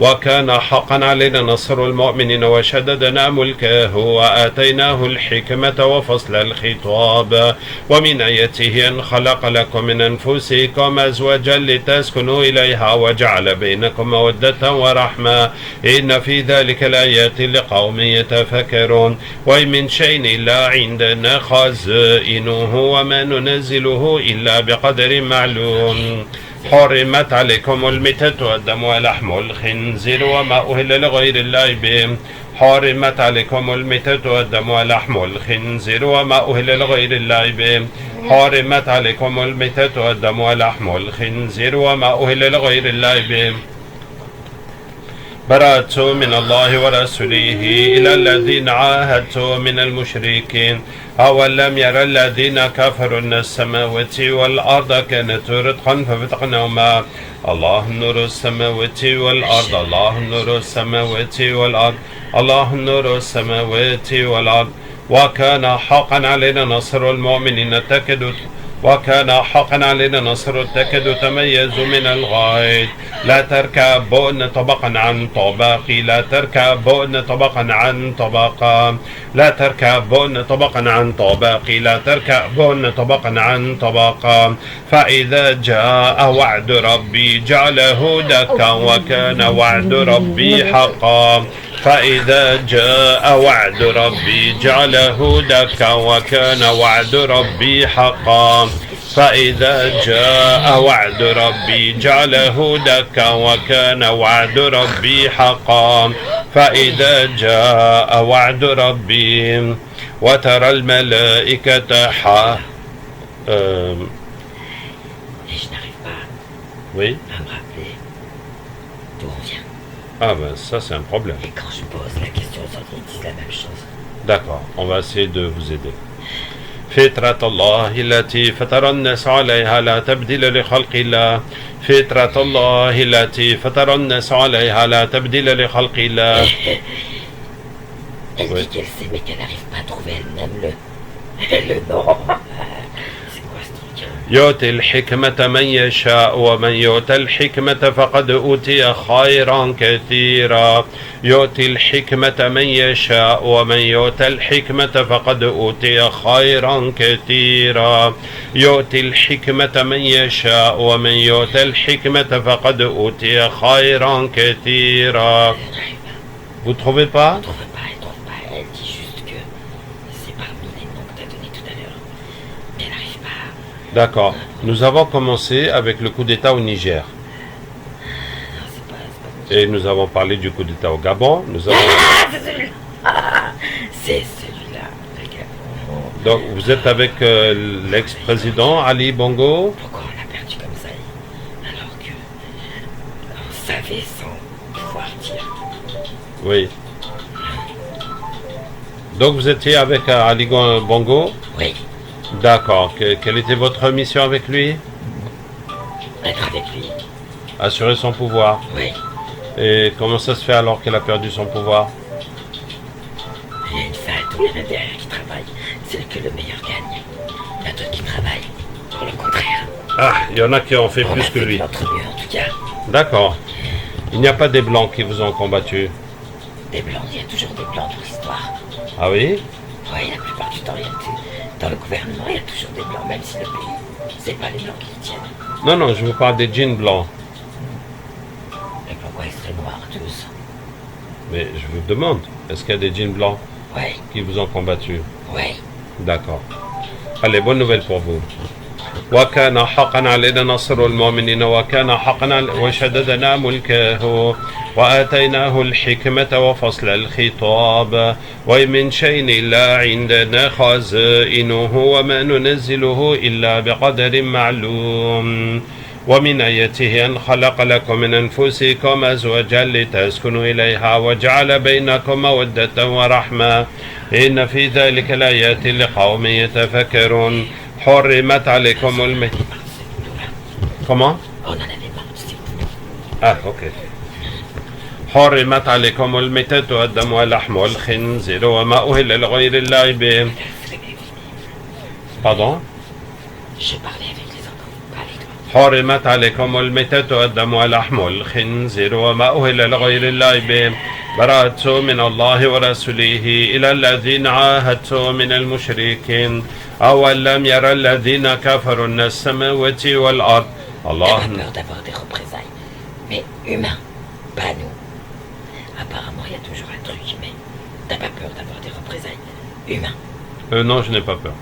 Speaker 1: وكان حقا علينا نصر المؤمنين وشددنا ملكه وآتيناه الحكمة وفصل الخطاب ومن آياته أن خلق لكم من أنفسكم أزواجا لتسكنوا إليها وجعل بينكم مودة ورحمة إن في ذلك الآيات لقوم يتفكرون وإن من شيء إلا عندنا خزائنه وما ننزله إلا بقدر معلوم حرمت عليكم الميتة والدم ولحم الخنزير وما أهل لغير الله به حرمت عليكم الميتة والدم ولحم الخنزير وما أهل لغير الله به حرمت عليكم الميتة والدم ولحم الخنزير وما أهل لغير الله به برأت من الله ورسوله إلى الذين عاهدتم من المشركين أولم يرى الذين كفروا أن السماوات والأرض كانت رتقا ففتقناهما الله نور السماوات والأرض الله نور السماوات والأرض الله نور السماوات والأرض وكان حقا علينا نصر المؤمنين وكان حقا علينا نصر التكد تميز من الغاية لا تركبون طبقا عن طبق لا تركبون طبقا عن طبق لا تركبون طبقا عن طبق لا تركبون طبقا عن طبق فإذا جاء وعد ربي جعله دكا وكان وعد ربي حقا فإذا جاء وعد ربي جعله دكا وكان وعد ربي حقا فإذا جاء وعد ربي جعله دكا وكان وعد ربي حقا فإذا جاء وعد ربي وترى الملائكة Oui.
Speaker 2: À me rappeler d'où on vient.
Speaker 1: Ah ben ça c'est un problème.
Speaker 2: Et quand je pose la question aux autres, ils disent la même chose.
Speaker 1: D'accord, on va essayer de vous aider. فطرة الله التي فطر الناس عليها لا تبديل لخلق الله فطرة الله التي فطر الناس عليها لا تبديل لخلق الله.
Speaker 2: Elle dit qu'elle sait mais qu'elle n'arrive pas à trouver elle-même le nom.
Speaker 1: يؤتي الحكمة من يشاء ومن يؤت الحكمة فقد أوتي خيرا كثيرا يؤتي الحكمة من يشاء ومن يؤت الحكمة فقد أوتي خيرا كثيرا يؤتي الحكمة من يشاء ومن يؤت الحكمة فقد أوتي خيرا كثيرا. Vous trouvez pas?
Speaker 2: Elle dit juste que c'est parmi les noms que tu as donnés tout à l'heure. Mais elle n'arrive pas.
Speaker 1: D'accord. Nous avons commencé avec le coup d'État au Niger. Et nous avons parlé du coup d'État au Gabon. Nous avons...
Speaker 2: c'est celui-là. C'est celui-là.
Speaker 1: Donc vous êtes avec l'ex-président Ali Bongo.
Speaker 2: Pourquoi on l'a perdu comme ça alors que on savait sans pouvoir dire.
Speaker 1: Oui. Donc vous étiez avec Ali Bongo?
Speaker 2: Oui.
Speaker 1: D'accord. Quelle était votre mission avec lui?
Speaker 2: Être avec lui.
Speaker 1: Assurer son pouvoir.
Speaker 2: Oui.
Speaker 1: Et comment ça se fait alors qu'elle a perdu son pouvoir?
Speaker 2: Il y a une fête où il y en a derrière qui travaillent. C'est que le meilleur gagne. Il y a d'autres qui travaillent. Pour le contraire.
Speaker 1: Ah, il y en a qui ont fait
Speaker 2: on
Speaker 1: plus
Speaker 2: a
Speaker 1: que
Speaker 2: fait
Speaker 1: lui.
Speaker 2: notre mieux en tout cas.
Speaker 1: D'accord. Il n'y a pas des blancs qui vous ont combattu?
Speaker 2: Des blancs, il y a toujours des blancs dans l'histoire.
Speaker 1: Ah oui?
Speaker 2: Oui, la plupart du temps, il y a dans le gouvernement, il y a toujours des blancs, même si le pays, c'est pas les blancs qui le tiennent.
Speaker 1: Non, non, je vous parle des jeans blancs.
Speaker 2: Mais pourquoi ils seraient noirs tous?
Speaker 1: Mais je vous demande, est-ce qu'il y a des jeans blancs
Speaker 2: Oui.
Speaker 1: qui vous ont combattu?
Speaker 2: Oui.
Speaker 1: D'accord. Allez, bonne nouvelle pour vous. وكان حقا علينا نصر المؤمنين وكان حقا وشددنا ملكه وآتيناه الحكمة وفصل الخطاب وإن من شيء إلا عندنا خزائنه وما ننزله إلا بقدر معلوم ومن آياته أن خلق لكم من أنفسكم أزواجا لتسكنوا إليها وجعل بينكم مودة ورحمة إن في ذلك الآيات لقوم يتفكرون حرمت عليكم الميتة. Comment?
Speaker 2: On en avait marre, c'est
Speaker 1: Ah, ok. حرمت عليكم الميتة والدم ولحم الخنزير وما أهل لغير الله به. Pardon?
Speaker 2: Je parlais avec les autres, pas avec toi.
Speaker 1: حرمت عليكم الميتة والدم ولحم الخنزير وما أهل لغير الله به براءة من الله ورسوله إلى الذين عاهدتم من المشركين أولم يرى الذين كفروا أن السماوات والأرض
Speaker 2: T'as
Speaker 1: الله.
Speaker 2: pas peur d'avoir des représailles, mais humain, pas nous. Apparemment, il y a toujours un truc, mais t'as pas peur d'avoir des représailles, humain.
Speaker 1: Non, je n'ai pas peur.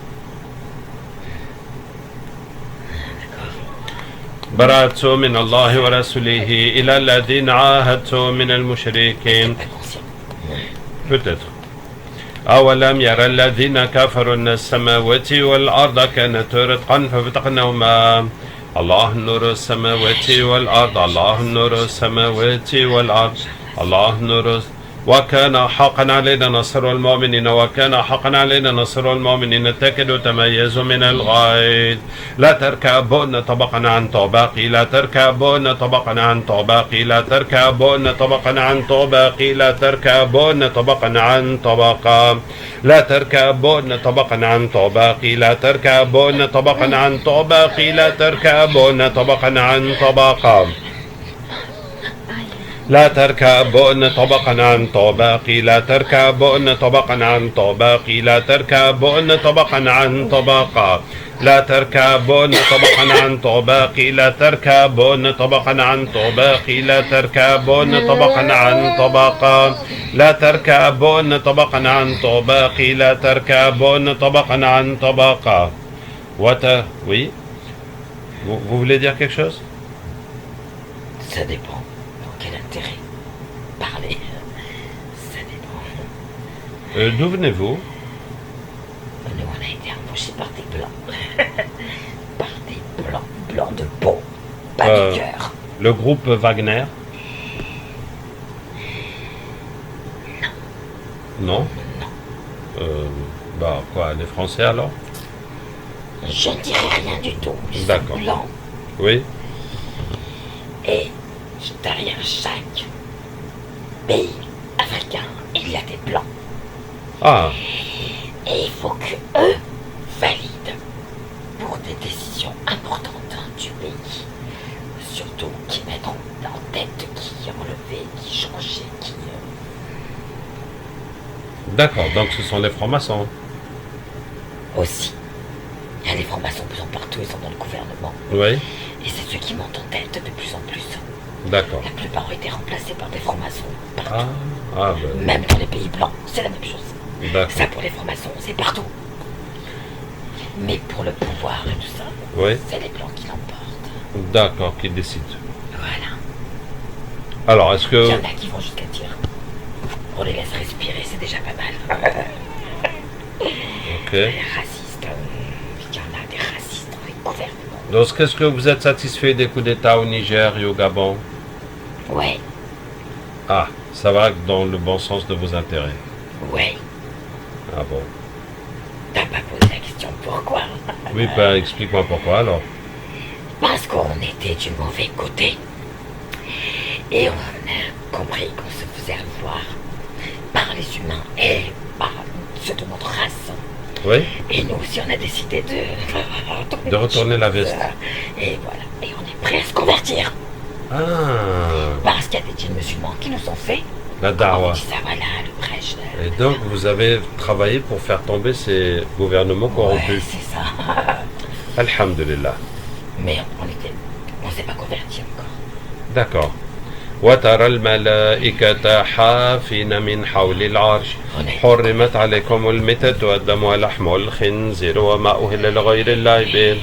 Speaker 1: براءة من الله ورسوله إلى الذين عاهدتم من المشركين.
Speaker 2: Pas conscient.
Speaker 1: Peut-être. أولم يرى الذين كفروا أن السماوات والأرض كانت رتقا ففتقناهما الله نور السماوات والأرض الله نور السماوات والأرض الله نور وكان حقا علينا نصر المؤمنين وكان حقا علينا نصر المؤمنين تكاد تميز من الغيظ لا تركبون طبقا عن طبق لا تركبون طبقا عن طبق لا تركبون طبقا عن طبق لا تركبون طبقا عن طبق لا تركبون طبقا عن طبق لا تركبون طبقا عن طبق لا تركبون طبقا عن طبق لا تركبون طبقا عن طبق لا تركبون طبقا عن طبق لا تركبون طبقا عن طبق لا تركبون طبقا عن طبق لا تركبون طبقا عن طبق لا تركبون طبقا عن طبق لا تركبون طبقا عن طبق لا تركبون طبقا عن طبق. Oui, vous voulez dire quelque chose?
Speaker 2: Ça dépend. Pour quel intérêt parler? Ça dépend.
Speaker 1: D'où venez-vous?
Speaker 2: Nous, on a été embauchés par des blancs. Par des blancs. Blancs de peau. Pas de cœur.
Speaker 1: Le groupe Wagner? Non.
Speaker 2: Non.
Speaker 1: Bah quoi, les Français alors?
Speaker 2: Je ne dirai rien du tout. Ils sont
Speaker 1: D'accord.
Speaker 2: blancs.
Speaker 1: Oui.
Speaker 2: Et derrière chaque pays africain, il y a des blancs.
Speaker 1: Ah,
Speaker 2: Et il faut que eux valident pour des décisions importantes du pays. Surtout qui mettent en tête qui enlever, qui changer, qui...
Speaker 1: d'accord, donc ce sont les francs-maçons.
Speaker 2: Aussi. Il y a des francs-maçons qui sont partout, ils sont dans le gouvernement.
Speaker 1: Oui,
Speaker 2: Et c'est ceux qui montent en tête de plus en plus.
Speaker 1: d'accord.
Speaker 2: La plupart ont été remplacés par des francs-maçons. Partout.
Speaker 1: Ben,
Speaker 2: Même dans les pays blancs, c'est la même chose.
Speaker 1: d'accord.
Speaker 2: Ça pour les francs-maçons, c'est partout. Mais pour le pouvoir et tout ça,
Speaker 1: Oui,
Speaker 2: c'est les blancs qui l'emportent.
Speaker 1: d'accord, qui décide.
Speaker 2: Voilà.
Speaker 1: Alors, est-ce
Speaker 2: Il
Speaker 1: que...
Speaker 2: y en a qui vont jusqu'à dire on les laisse respirer, c'est déjà pas mal.
Speaker 1: Ok.
Speaker 2: Les racistes, il y en a des racistes dans les gouvernements.
Speaker 1: Donc, est-ce que vous êtes satisfait des coups d'État au Niger et au Gabon?
Speaker 2: Ouais,
Speaker 1: Ah, ça va dans le bon sens de vos intérêts.
Speaker 2: ouais.
Speaker 1: Ah bon.
Speaker 2: T'as pas posé la question pourquoi?
Speaker 1: Oui, ben explique-moi pourquoi alors.
Speaker 2: Parce qu'on était du mauvais côté. Et on a compris qu'on se faisait avoir par les humains et par ceux de notre race.
Speaker 1: Oui,
Speaker 2: Et nous aussi, on a décidé
Speaker 1: de retourner la veste.
Speaker 2: Et voilà. Et on est prêt à se convertir.
Speaker 1: Ah,
Speaker 2: Parce qu'il y a des djinns musulmans qui nous ont fait.
Speaker 1: la
Speaker 2: On
Speaker 1: dawa.
Speaker 2: dit ça, voilà, le prêche.
Speaker 1: Et donc, vous avez travaillé pour faire tomber ces gouvernements
Speaker 2: Ouais,
Speaker 1: corrompus.
Speaker 2: c'est ça.
Speaker 1: Alhamdulillah.
Speaker 2: Mais on s'est pas converti encore.
Speaker 1: D'accord. وترى الملائكة حافين من حول العرش حرمت عليكم الميتة والدم ولحم الخنزير وما أهل لغير الله به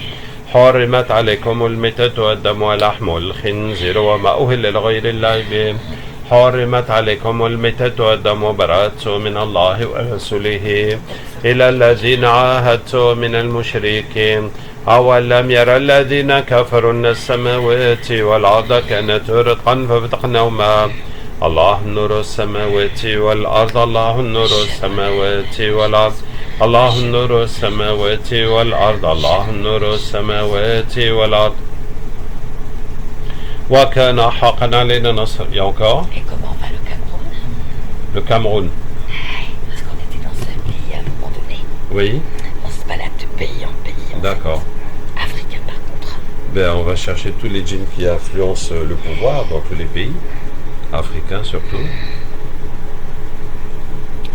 Speaker 1: حرمت عليكم الميتة والدم ولحم الخنزير وما أهل لغير الله به حرمت عليكم الميتة والدم براءة من الله ورسوله إلى الذين عاهدتم من المشركين أولم يرى الذين كفروا أن السماوات والأرض كانت رتقا ففتقناهما الله نور السماوات والأرض الله نور السماوات والأرض الله نور السماوات والأرض الله نور السماوات والأرض وكان حقا علينا نصر. Il y a encore?
Speaker 2: Et comment on va le
Speaker 1: Le Cameroun.
Speaker 2: Parce qu'on était dans ce pays à un moment donné.
Speaker 1: Oui.
Speaker 2: On se balade de pays en pays.
Speaker 1: D'accord.
Speaker 2: Africain par contre.
Speaker 1: Ben, on va chercher tous les djinns qui influencent le pouvoir dans tous les pays, africains surtout.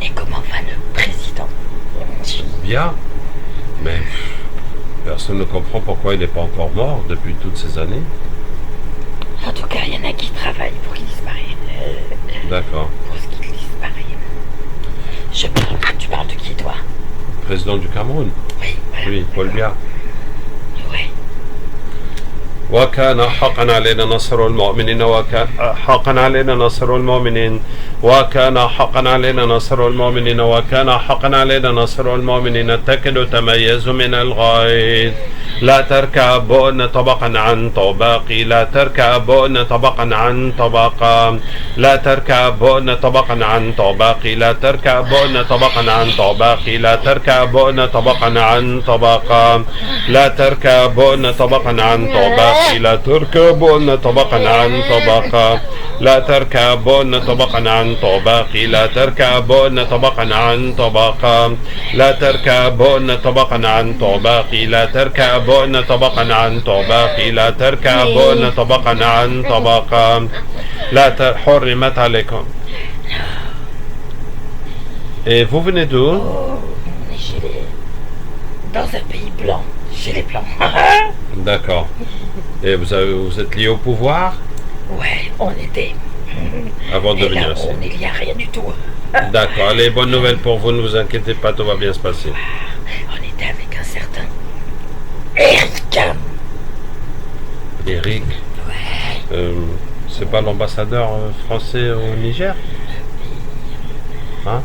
Speaker 2: Et comment va le président?
Speaker 1: Bien, mais personne ne comprend pourquoi il n'est pas encore mort depuis toutes ces années.
Speaker 2: En tout cas, il y en a qui travaillent pour qu'il disparaisse.
Speaker 1: D'accord.
Speaker 2: Pour ce qu'il disparaisse. Tu parles de qui, toi?
Speaker 1: Président du Cameroun.
Speaker 2: Oui, voilà.
Speaker 1: Oui, Paul Biya.
Speaker 2: Oui.
Speaker 1: وكان حقا علينا نصر المؤمنين حقا علينا نصر المؤمنين وكان حقا علينا نصر المؤمنين وكان حقا علينا نصر المؤمنين تكاد تميز من الغيظ لا تركبون طبقا عن طبق لا تركبون طبقا عن طبق لا تركبون طبقا عن طبق لا تركبون طبقا عن طبق لا تركبون طبقا عن طبق لا تركبون طبقا عن طبق لا تركبون طبقا عن طبق لا تركبون طبقا عن طبق لا تركبون طبقا عن طبق لا تركبون طبقا عن طبق لا تركبون طبقا عن طبق لا تركبون طبقا عن طبق لا حرمت عليكم. Et vous venez d'où?
Speaker 2: On est dans un pays blanc, chez les blancs.
Speaker 1: D'accord. Et vous êtes lié au pouvoir?
Speaker 2: Ouais, on était.
Speaker 1: Avant de
Speaker 2: Et
Speaker 1: venir
Speaker 2: là,
Speaker 1: ici.
Speaker 2: on est lié à rien du tout.
Speaker 1: D'accord. Allez, bonne nouvelle pour vous, ne vous inquiétez pas, tout va bien se passer.
Speaker 2: On était avec un certain Eric.
Speaker 1: Eric,
Speaker 2: Ouais.
Speaker 1: c'est pas l'ambassadeur français au Niger? Hein?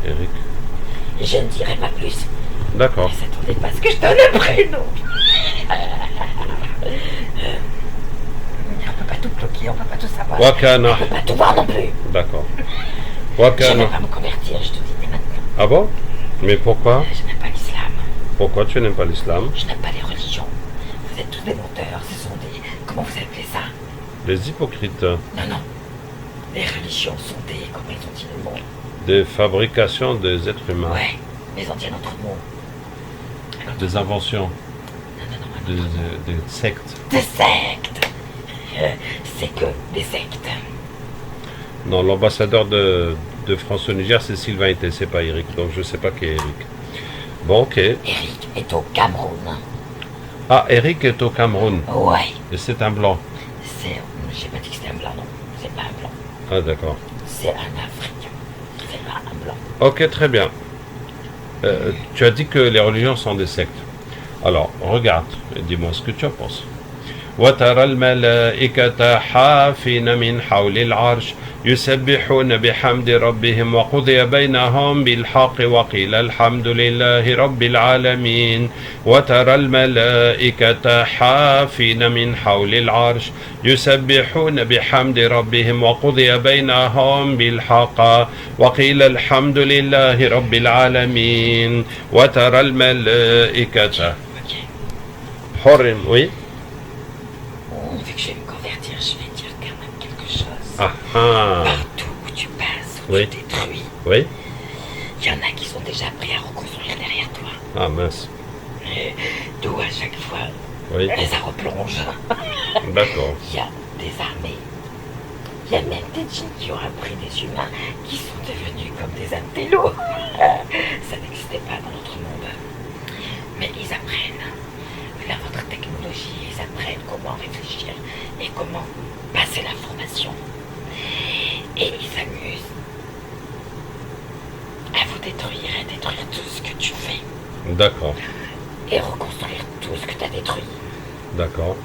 Speaker 1: Eric.
Speaker 2: Je ne dirai pas plus.
Speaker 1: D'accord.
Speaker 2: Ne s'attendez pas à ce que je donne le prénom. On peut pas tout bloquer, on peut pas tout savoir.
Speaker 1: Wakana.
Speaker 2: On peut pas tout voir non plus.
Speaker 1: D'accord.
Speaker 2: Je
Speaker 1: Wakana.
Speaker 2: ne vais pas me convertir, je te dis dès maintenant.
Speaker 1: Ah bon? Mais pourquoi?
Speaker 2: Je n'aime pas l'islam.
Speaker 1: Pourquoi tu n'aimes pas l'islam?
Speaker 2: Je n'aime pas les religions. Vous êtes tous des menteurs, ce sont des... Comment vous appelez ça?
Speaker 1: Les hypocrites.
Speaker 2: Non, non. Les religions sont des... Comment ils ont dit le mot?
Speaker 1: Des fabrications des êtres humains.
Speaker 2: Ouais, mais ils ont dit un autre mot.
Speaker 1: Des inventions.
Speaker 2: Non, non, non.
Speaker 1: Des sectes.
Speaker 2: Des sectes. C'est que des sectes.
Speaker 1: Non, l'ambassadeur de France au Niger, c'est Sylvain Ité, c'est pas Eric. Donc je sais pas qui est Eric. Bon, ok.
Speaker 2: Eric est au Cameroun.
Speaker 1: Ah, Eric est au Cameroun.
Speaker 2: Ouais.
Speaker 1: Et c'est un blanc.
Speaker 2: C'est... J'ai pas dit que c'était un blanc, non. C'est pas un blanc.
Speaker 1: Ah, d'accord.
Speaker 2: C'est un Africain. C'est pas un blanc.
Speaker 1: Ok, très bien. Tu as dit que les religions sont des sectes. Alors, regarde et dis-moi ce que tu en penses. وترى الملائكة حافين من حول العرش يسبحون بحمد ربهم وقضي بينهم بالحق وقيل الحمد لله رب العالمين وترى الملائكة حافين من حول العرش يسبحون بحمد ربهم وقضي بينهم بالحق وقيل الحمد لله رب العالمين وترى الملائكة حرم. Oui.
Speaker 2: Vu que je vais me convertir, je vais dire quand même quelque chose.
Speaker 1: Ah ah.
Speaker 2: Partout où tu passes, où
Speaker 1: Oui.
Speaker 2: tu détruis,
Speaker 1: Oui.
Speaker 2: il y en a qui sont déjà prêts à reconstruire derrière toi.
Speaker 1: Ah mince.
Speaker 2: D'où à chaque fois,
Speaker 1: Oui.
Speaker 2: ça replonge.
Speaker 1: D'accord.
Speaker 2: Il y a des armées. Il y a même des djinns qui ont appris des humains qui sont devenus comme des intellos. Ça n'existait pas dans notre monde. Mais ils apprennent. Avec votre technologie, ils apprennent comment réfléchir et comment passer l'information. Et ils s'amusent à vous détruire et détruire tout ce que tu fais.
Speaker 1: D'accord.
Speaker 2: Et reconstruire tout ce que tu as détruit.
Speaker 1: D'accord.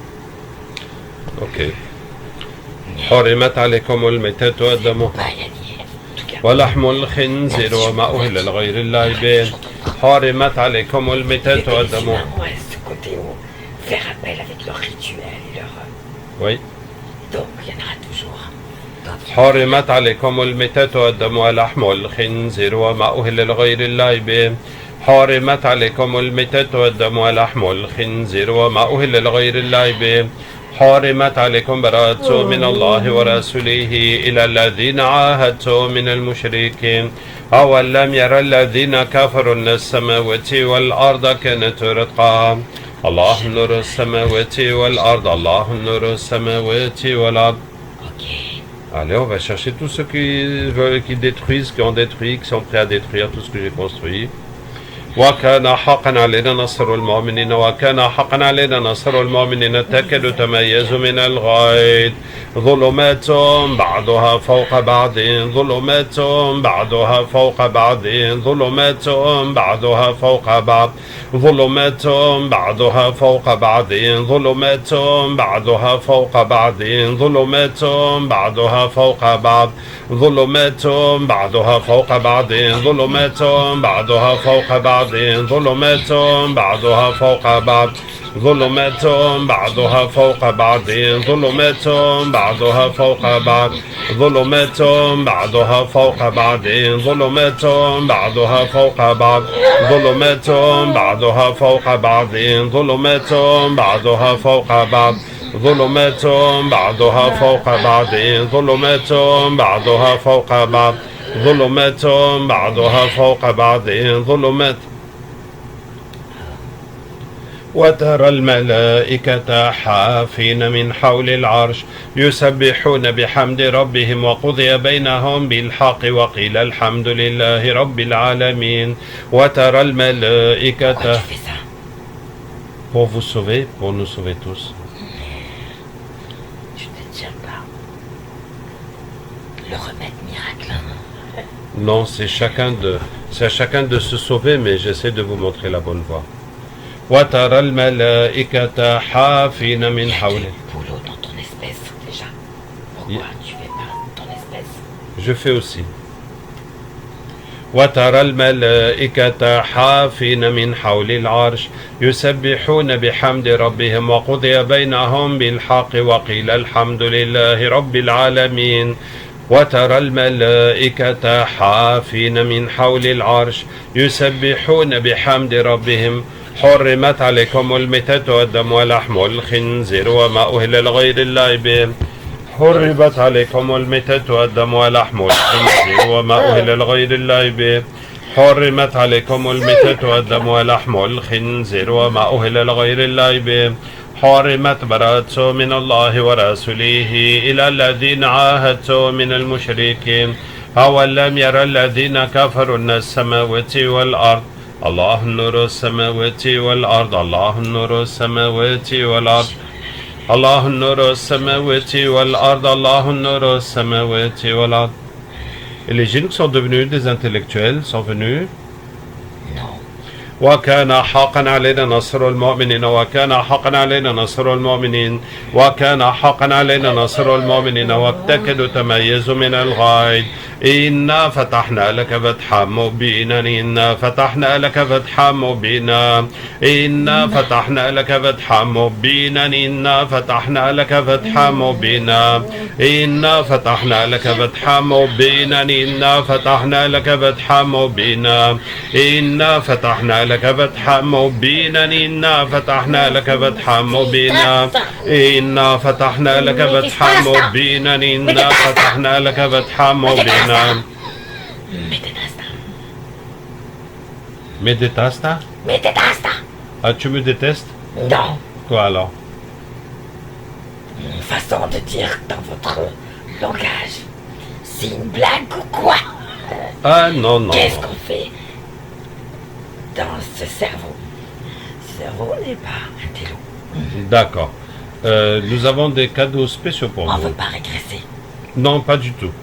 Speaker 1: Ok. حرمت عليكم الميتة والدم
Speaker 2: Pas gagné. En tout cas.
Speaker 1: ولحم الخنزير وما أهل لغير الله به حرمت عليكم الميتة والدم.
Speaker 2: Ouais, ce côté où faire appel avec leur rituel et leur...
Speaker 1: Oui.
Speaker 2: Donc, il y en aura toujours.
Speaker 1: حرمت عليكم الميتة والدم ولحم الخنزير وما أهل لغير الله به حرمت عليكم الميتة والدم ولحم الخنزير وما أهل لغير الله به حرمت عليكم براءة من الله ورسوله إلى الذين عاهدتم من المشركين أولم يرى الذين كفروا أن السماوات والأرض كانت رتقا الله نور السماوات والأرض الله نور السماوات والأرض. Allez, on va chercher tous ceux qui détruisent, qui ont détruit, qui sont prêts à détruire tout ce que j'ai construit. وكان حقا علينا نصر المؤمنين وكان حقا علينا نصر المؤمنين تكاد تميز من الغيظ ظلمات بعضها فوق بعض ظلمات بعضها فوق بعض ظلمات بعضها فوق بعض ظلمات بعضها فوق بعض ظلمات بعضها فوق بعض ظلمات بعضها فوق بعض ظلمات بعضها فوق بعض ظلمات بعضها فوق بعض ظلمات بعضها فوق بعض ظلمات بعضها فوق بعض ظلمات بعضها فوق بعض ظلمات بعضها فوق بعض ظلمات بعضها فوق بعض ظلمات بعضها فوق بعض ظلمات بعضها فوق بعض ظلمات بعضها فوق بعض ظلمات بعضها فوق بعض ظلمات بعضها فوق بعض ظلمات. وترى الملائكة حافين من حول العرش يسبحون بحمد ربهم وقضي بينهم بالحق وقيل الحمد لله رب العالمين. وترى الملائكة pour vous sauver, pour nous sauver tous.
Speaker 2: Je ne tiens pas le remède miracle.
Speaker 1: Non, c'est à chacun de se sauver, mais j'essaie de vous montrer la bonne voie. وترى الملائكة حافين من حوله.
Speaker 2: Boulot dans ton espèce déjà. Pourquoi tu fais pas ton espèce?
Speaker 1: Je fais aussi. وترى الملائكة حافين من حول العرش يسبحون بحمد ربهم وقضي بينهم بالحق وقيل الحمد لله رب العالمين. وترى الملائكة حافين من حول العرش يسبحون بحمد ربهم حرمت عليكم الميتة والدم ولحم الخنزير وما أهل لغير الله به حرمت عليكم الميتة والدم ولحم الخنزير وما أهل لغير الله به حرمت عليكم الميتة والدم ولحم الخنزير وما أهل لغير الله به حرمت براءة من الله ورسوله إلى الذين عاهدتم من المشركين أولم يرى الذين كفروا أن السماوات والأرض الله نور السماوات والأرض الله نور السماوات والأرض الله نور السماوات والأرض الله نور السماوات والأرض. Et les djinns qui sont devenus des intellectuels sont venus. وكان حقا علينا نصر المؤمنين وكان حقا علينا نصر المؤمنين وكان حقا علينا نصر المؤمنين وتكاد تميز من الغيظ إنا فتحنا لك فتحا مبينا إنا فتحنا لك فتحا مبينا إنا فتحنا لك فتحا مبينا إنا فتحنا لك فتحا مبينا إنا فتحنا لك فتحا مبينا إنا فتحنا لك فتحا مبينا إنا فتحنا لك فتحا مبينا إنا فتحنا لك فتحا مبينا إنا فتحنا لك فتحا مبينا إنا فتحنا لك فتحا مبينا. Me déteste?
Speaker 2: Me déteste.
Speaker 1: Ah, tu me détestes?
Speaker 2: Non.
Speaker 1: Quoi alors?
Speaker 2: Une façon de dire dans votre langage. C'est une blague ou quoi?
Speaker 1: Ah non, non.
Speaker 2: Qu'est-ce qu'on fait dans ce cerveau? Ce cerveau n'est pas un télo.
Speaker 1: D'accord. Nous avons des cadeaux spéciaux pour
Speaker 2: On ne
Speaker 1: vous.
Speaker 2: veut pas régresser.
Speaker 1: Non, pas du tout.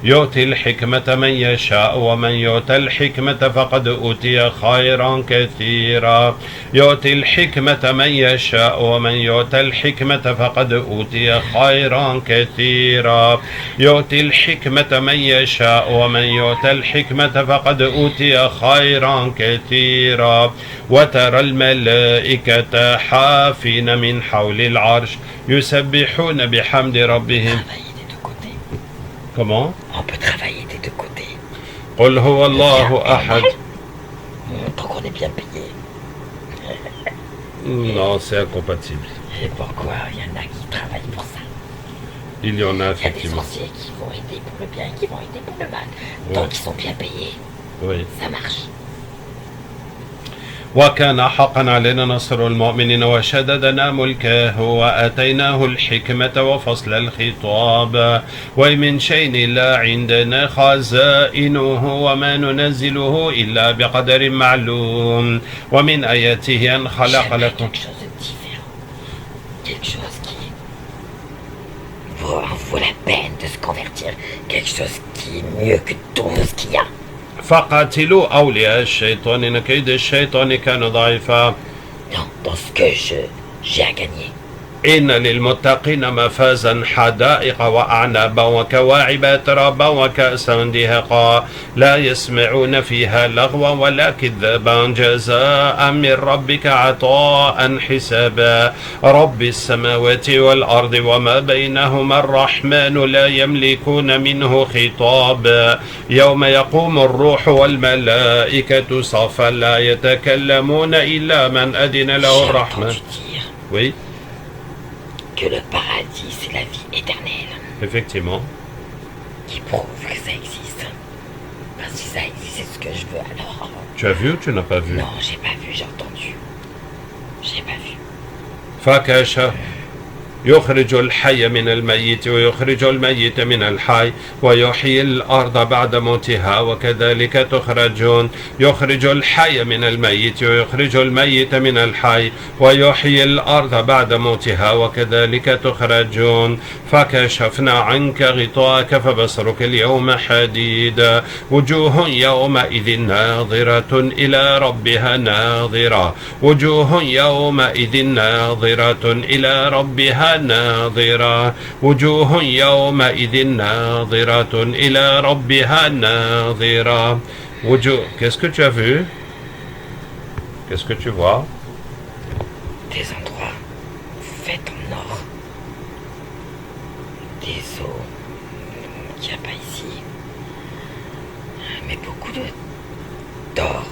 Speaker 1: يؤتي الحكمة من يشاء ومن يؤتى الحكمة فقد أوتي خيرا كثيرا يؤتي الحكمة من يشاء ومن يؤتى الحكمة فقد أوتي خيرا كثيرا يؤتي الحكمة من يشاء ومن يؤتى الحكمة فقد أوتي خيرا كثيرا وترى الملائكة حافين من حول العرش يسبحون بحمد ربهم. Comment?
Speaker 2: On peut travailler des deux côtés.
Speaker 1: قل هو الله أحد.
Speaker 2: Tant qu'on est bien payé.
Speaker 1: Non, c'est incompatible.
Speaker 2: Et pourquoi il y en a qui travaillent pour ça?
Speaker 1: Il y en a
Speaker 2: Il y a des
Speaker 1: effectivement.
Speaker 2: sorciers qui vont aider pour le bien et qui vont aider pour le mal. Tant
Speaker 1: Ouais.
Speaker 2: qu'ils sont bien payés,
Speaker 1: Oui.
Speaker 2: ça marche.
Speaker 1: وكان حقا علينا نصر المؤمنين وشددنا ملكه وآتيناه الحكمة وفصل الخطاب ومن شيء لا عندنا خزائنه وما ننزله إلا بقدر معلوم ومن آياته أن خلق
Speaker 2: J'aimerais
Speaker 1: لكم.
Speaker 2: quelque chose de différent. Quelque chose qui vaut la peine de se convertir. Quelque chose qui est mieux que tout ce qu'il y a.
Speaker 1: فقاتلوا أولياء الشيطان إن كيد الشيطان كان ضعيفا.
Speaker 2: Non, dans ce que j'ai à gagner.
Speaker 1: إن للمتقين مفازا حدائق وأعنابا وكواعب أترابا وكأسا دهقا لا يسمعون فيها لغوا ولا كذابا جزاء من ربك عطاء حسابا رب السماوات والأرض وما بينهما الرحمن لا يملكون منه خطابا يوم يقوم الروح والملائكة صفا لا يتكلمون إلا من أذن له
Speaker 2: J'ai
Speaker 1: الرحمن.
Speaker 2: entendu dire
Speaker 1: Oui,
Speaker 2: que le paradis, c'est la vie éternelle.
Speaker 1: effectivement.
Speaker 2: Qui prouve que ça existe. Ben, si ça existe, c'est ce que je veux alors.
Speaker 1: Tu as vu ou tu n'as pas vu?
Speaker 2: Non, j'ai pas vu, j'ai entendu. J'ai pas vu.
Speaker 1: فكشف يخرج الحي من الميت ويخرج الميت من الحي ويحيي الأرض بعد موتها وكذلك تخرجون يخرج الحي من الميت ويخرج الميت من الحي ويحيي الأرض بعد موتها وكذلك تخرجون فكشفنا عنك غطاءك فبصرك اليوم حديد وجوه يومئذ ناظرة إلى ربها ناظرة وجوه يومئذ ناظرة إلى ربها ناظرة وجوه يومئذ ناظرة إلى ربها ناظرة وجوه. Qu'est-ce que tu as vu? Qu'est-ce que tu vois?
Speaker 2: Des endroits faits en or. Des eaux qu'il n'y a pas ici. Mais beaucoup d'or.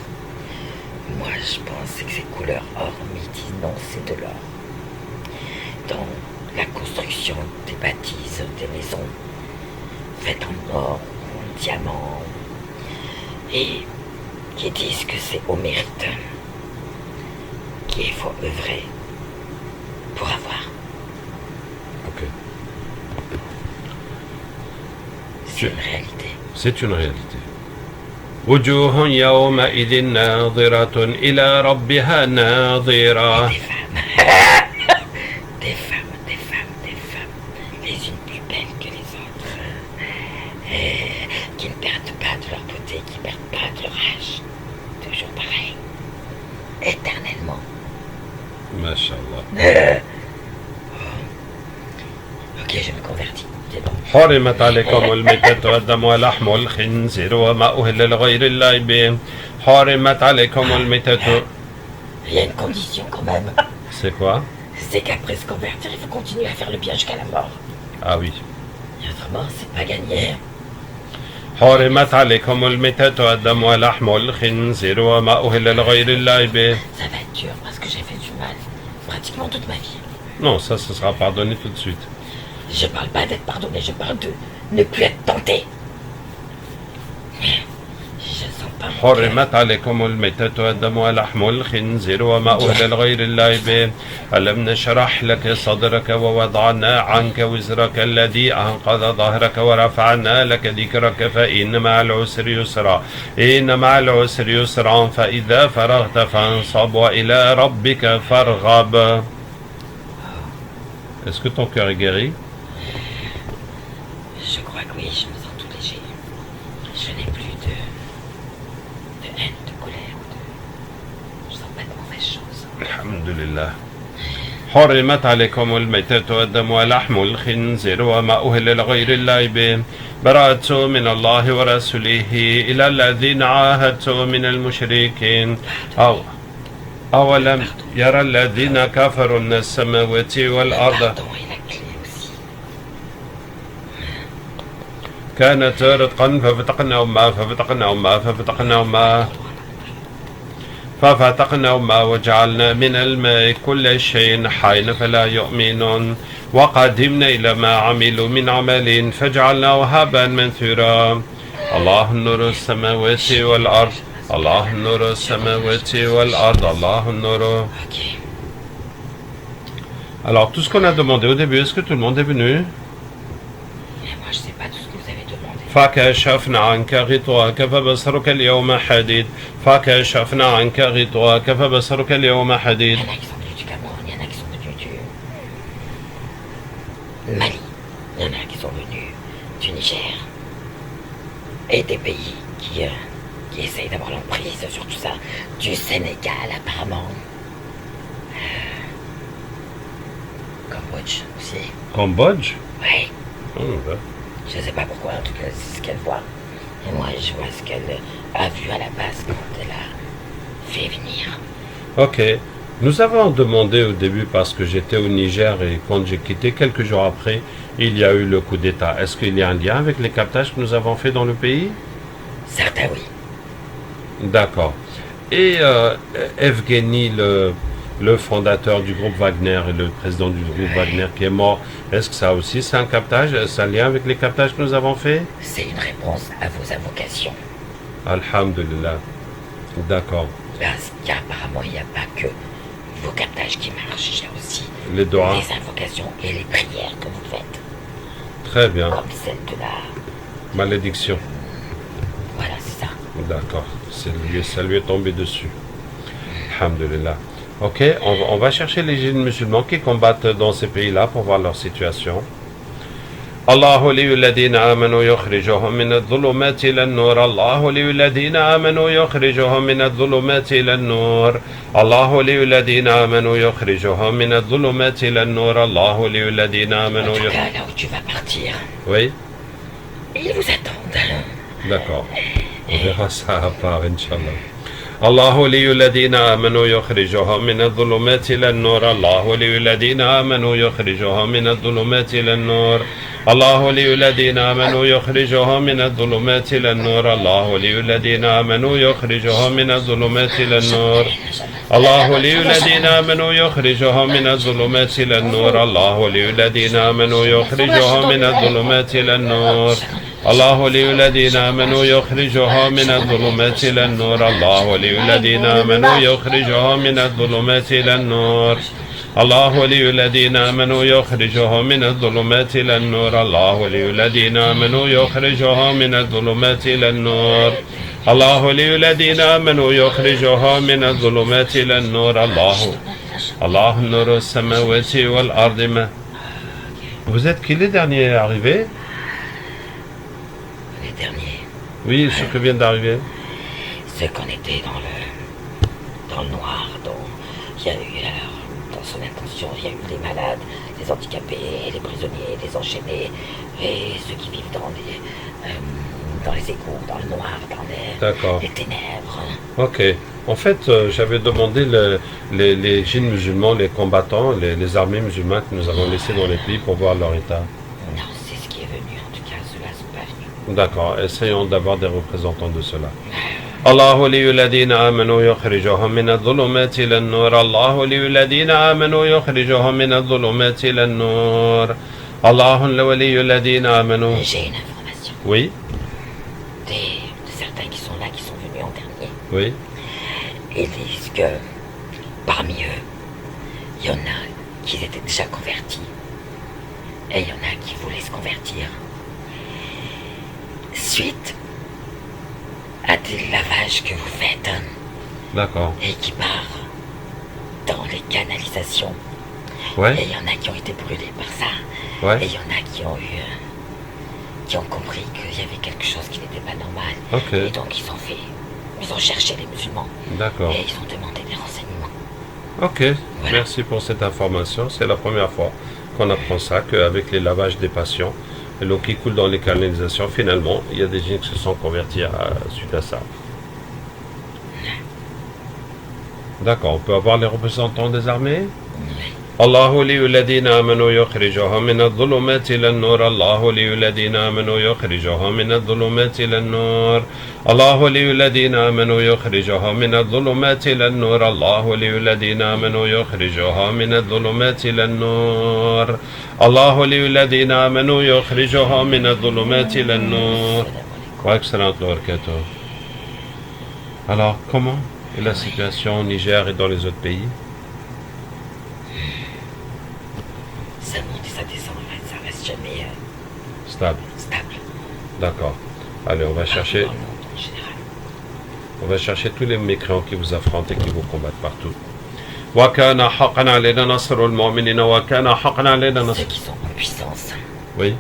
Speaker 2: Moi, je pensais que c'est couleur or, mais ils disent non, c'est de l'or. Dans la construction des bâtisses, des maisons faites en or, en diamant, et qui disent que c'est au mérite qu'il faut œuvrer pour avoir.
Speaker 1: Ok.
Speaker 2: C'est une réalité.
Speaker 1: C'est une réalité. وجوه يومئذ ناظرة إلى ربها ناظرة.
Speaker 2: Des femmes. Des femmes, des femmes, des femmes. Les unes plus belles que les autres. Qui ne perdent pas de leur beauté, qui ne perdent pas de leur âge. Toujours pareil. Éternellement.
Speaker 1: Masha'Allah.
Speaker 2: Ok, je me convertis. C'est bon.
Speaker 1: حرمت عليكم الميتة والدم ولحم الخنزير وما أهل لغير الله به. حرمت عليكم الميتة.
Speaker 2: Il y a une condition quand même.
Speaker 1: C'est quoi?
Speaker 2: C'est qu'après se convertir, il faut continuer à faire le bien jusqu'à la mort.
Speaker 1: Ah oui.
Speaker 2: Et autrement, c'est pas gagné.
Speaker 1: حرمت عليكم الميتة والدم ولحم الخنزير وما أهل لغير الله به.
Speaker 2: Ça va être dur parce que j'ai fait du mal pratiquement toute ma vie.
Speaker 1: Non, ça, ce sera pardonné tout de suite.
Speaker 2: Je parle pas d'être pardonné, je parle de ne plus être tenté. Je sens pas mon cœur.
Speaker 1: حرمت عليكم الميتة والدم ولحم الخنزير وما أهل لغير الله به. ألم نشرح لك صدرك ووضعنا عنك وزرك الذي أنقض ظهرك ورفعنا لك ذكرك فإن مع العسر يسرا إن مع العسر يسرا فإذا فرغت فانصب وإلى ربك فارغب. Est-ce que ton cœur est guéri?
Speaker 2: Je crois que oui, je me sens tout léger. Je n'ai plus de haine, de colère, je sens pas de mauvaises choses.
Speaker 1: الحمد لله. حرمت عليكم الميتة والدم ولحم الخنزير وما أهل لغير الله به. براءة من الله ورسوله إلى الذين عاهدتم من المشركين. أولم يرى الذين كفروا أن السماوات والأرض
Speaker 2: Pardon et la clé aussi.
Speaker 1: كانت رتقا ففتقناهما ففتقناهما وجعلنا من الماء كل شيء حي فلا يؤمنون وقدمنا إلى ما عملوا من عمل فجعلناه هباء منثورا الله نور السماوات والأرض الله نور السماوات والأرض الله نور.
Speaker 2: Ok.
Speaker 1: Alors tout ce qu'on a demandé au début, est-ce que tout le monde est venu?
Speaker 2: Et moi, je sais pas tout ce que vous avez demandé.
Speaker 1: فكشفنا عنك غطاءك فبصرك اليوم حديد فكشفنا عنك غطاءك فبصرك اليوم حديد.
Speaker 2: Il y en a qui sont venus du Cameroun, il y en a qui sont venus du Mali, il y en a qui sont venus du Niger et des pays qui essayent d'avoir l'emprise sur tout ça. Du Sénégal apparemment. Cambodge aussi.
Speaker 1: Cambodge?
Speaker 2: Oui,
Speaker 1: Ouais.
Speaker 2: je sais pas pourquoi, en tout cas c'est ce qu'elle voit. Et moi je vois ce qu'elle a vu à la base quand elle a fait venir.
Speaker 1: Ok. Nous avons demandé au début parce que j'étais au Niger et quand j'ai quitté quelques jours après, il y a eu le coup d'État. Est-ce qu'il y a un lien avec les captages que nous avons fait dans le pays?
Speaker 2: Certains oui.
Speaker 1: D'accord. Et Evgeny, le fondateur du groupe Wagner et le président du groupe Wagner qui est mort, est-ce que ça aussi c'est un captage? C'est un lien avec les captages que nous avons fait?
Speaker 2: C'est une réponse à vos invocations.
Speaker 1: Alhamdulillah. D'accord.
Speaker 2: Parce qu'apparemment il n'y a pas que vos captages qui marchent, il y a aussi
Speaker 1: Les doigts.
Speaker 2: les invocations et les prières que vous faites,
Speaker 1: Très bien.
Speaker 2: comme celle de la...
Speaker 1: Malédiction.
Speaker 2: Voilà, c'est ça.
Speaker 1: D'accord. Ça lui est tombé dessus. Alhamdulillah. Ok, on va chercher les jeunes musulmans qui combattent dans ces pays-là pour voir leur situation. الله ولي الذين آمنوا يخرجهم من الظلمات إلى النور الله ولي الذين آمنوا يخرجهم من الظلمات إلى النور الله ولي الذين آمنوا يخرجهم من الظلمات إلى النور الله ولي الذين
Speaker 2: En
Speaker 1: آمنوا
Speaker 2: tout cas, là où tu vas partir,
Speaker 1: Oui,
Speaker 2: ils vous attendent.
Speaker 1: d'accord. On verra ça à part, Inch'Allah. الله ولي الذين آمنوا يخرجهم من الظلمات إلى النور الله ولي الذين آمنوا يخرجهم من الظلمات إلى النور الله ولي الذين آمنوا يخرجهم من الظلمات إلى النور الله ولي الذين آمنوا يخرجهم من الظلمات إلى النور الله ولي الذين آمنوا يخرجهم من الظلمات إلى النور الله ولي الذين آمنوا يخرجهم من الظلمات إلى النور الله ولي الذين آمنوا يخرجهم من الظلمات إلى النور الله ولي الذين آمنوا يخرجهم من الظلمات إلى النور الله ولي الذين آمنوا يخرجهم من الظلمات إلى النور الله ولي الذين آمنوا يخرجهم من الظلمات إلى النور الله ولي الذين آمنوا يخرجهم من الظلمات إلى النور الله نور السماوات والأرض. Vous êtes qui les derniers arrivés?
Speaker 2: Les derniers,
Speaker 1: Oui, ceux qui viennent d'arriver.
Speaker 2: ceux qu'on était dans le noir, dont il y a eu, alors, dans son intention, il y a eu les malades, les handicapés, les prisonniers, les enchaînés, et ceux qui vivent dans les égouts, dans le noir, dans
Speaker 1: D'accord.
Speaker 2: les ténèbres.
Speaker 1: Ok. En fait, j'avais demandé les djinns musulmans, les combattants, les armées musulmanes que nous avons laissés dans les pays pour voir leur état.
Speaker 2: Non, c'est ce qui est venu, en tout cas, ceux-là sont pas venus.
Speaker 1: D'accord. Essayons d'avoir des représentants de cela. الله ولي الذين آمنوا يخرجهم من الظلمات إلى النور الله ولي الذين آمنوا يخرجهم من الظلمات إلى النور الله ولي الذين آمنوا.
Speaker 2: J'ai une information.
Speaker 1: Oui,
Speaker 2: De certains qui sont là, qui sont venus en dernier,
Speaker 1: oui.
Speaker 2: ils disent que parmi eux, il y en a qui étaient déjà convertis et il y en a qui voulaient se convertir. Suite à des lavages que vous faites
Speaker 1: D'accord.
Speaker 2: et qui part dans les canalisations. Et
Speaker 1: Ouais,
Speaker 2: il y en a qui ont été brûlés par ça. Et
Speaker 1: ouais.
Speaker 2: il y en a qui ont eu, qui ont compris qu'il y avait quelque chose qui n'était pas normal.
Speaker 1: Ok.
Speaker 2: Et donc ils ont cherché les musulmans
Speaker 1: D'accord.
Speaker 2: et ils ont demandé des renseignements.
Speaker 1: Ok.
Speaker 2: Voilà.
Speaker 1: Merci pour cette information. C'est la première fois qu'on apprend ça, qu'avec les lavages des patients, l'eau qui coule dans les canalisations, finalement, il y a des gens qui se sont convertis suite à ça. D'accord. On peut avoir les représentants des armées?
Speaker 2: Oui.
Speaker 1: الله ولي الذين آمنوا يخرجهم من الظلمات إلى النور الله ولي الذين آمنوا يخرجهم من الظلمات إلى النور الله ولي الذين آمنوا يخرجهم من الظلمات إلى النور الله ولي الذين آمنوا يخرجهم من الظلمات إلى النور الله ولي الذين آمنوا يخرجهم من الظلمات إلى النور. Excellent, alors, comment est la situation au Niger et dans les autres pays?
Speaker 2: Ça monte et ça descend, en fait. Ça reste jamais
Speaker 1: stable. D'accord. Allez, on va chercher.
Speaker 2: Dans le monde, en général.
Speaker 1: On va chercher tous les mécréants qui vous affrontent et qui vous combattent partout. وَكَانَ حَقًّا عَلَيْنَا نَصْرُ الْمُؤْمِنِينَ وَكَانَ حَقًّا عَلَيْنَا نَصْرُ.
Speaker 2: Ceux qui sont en puissance.
Speaker 1: Oui.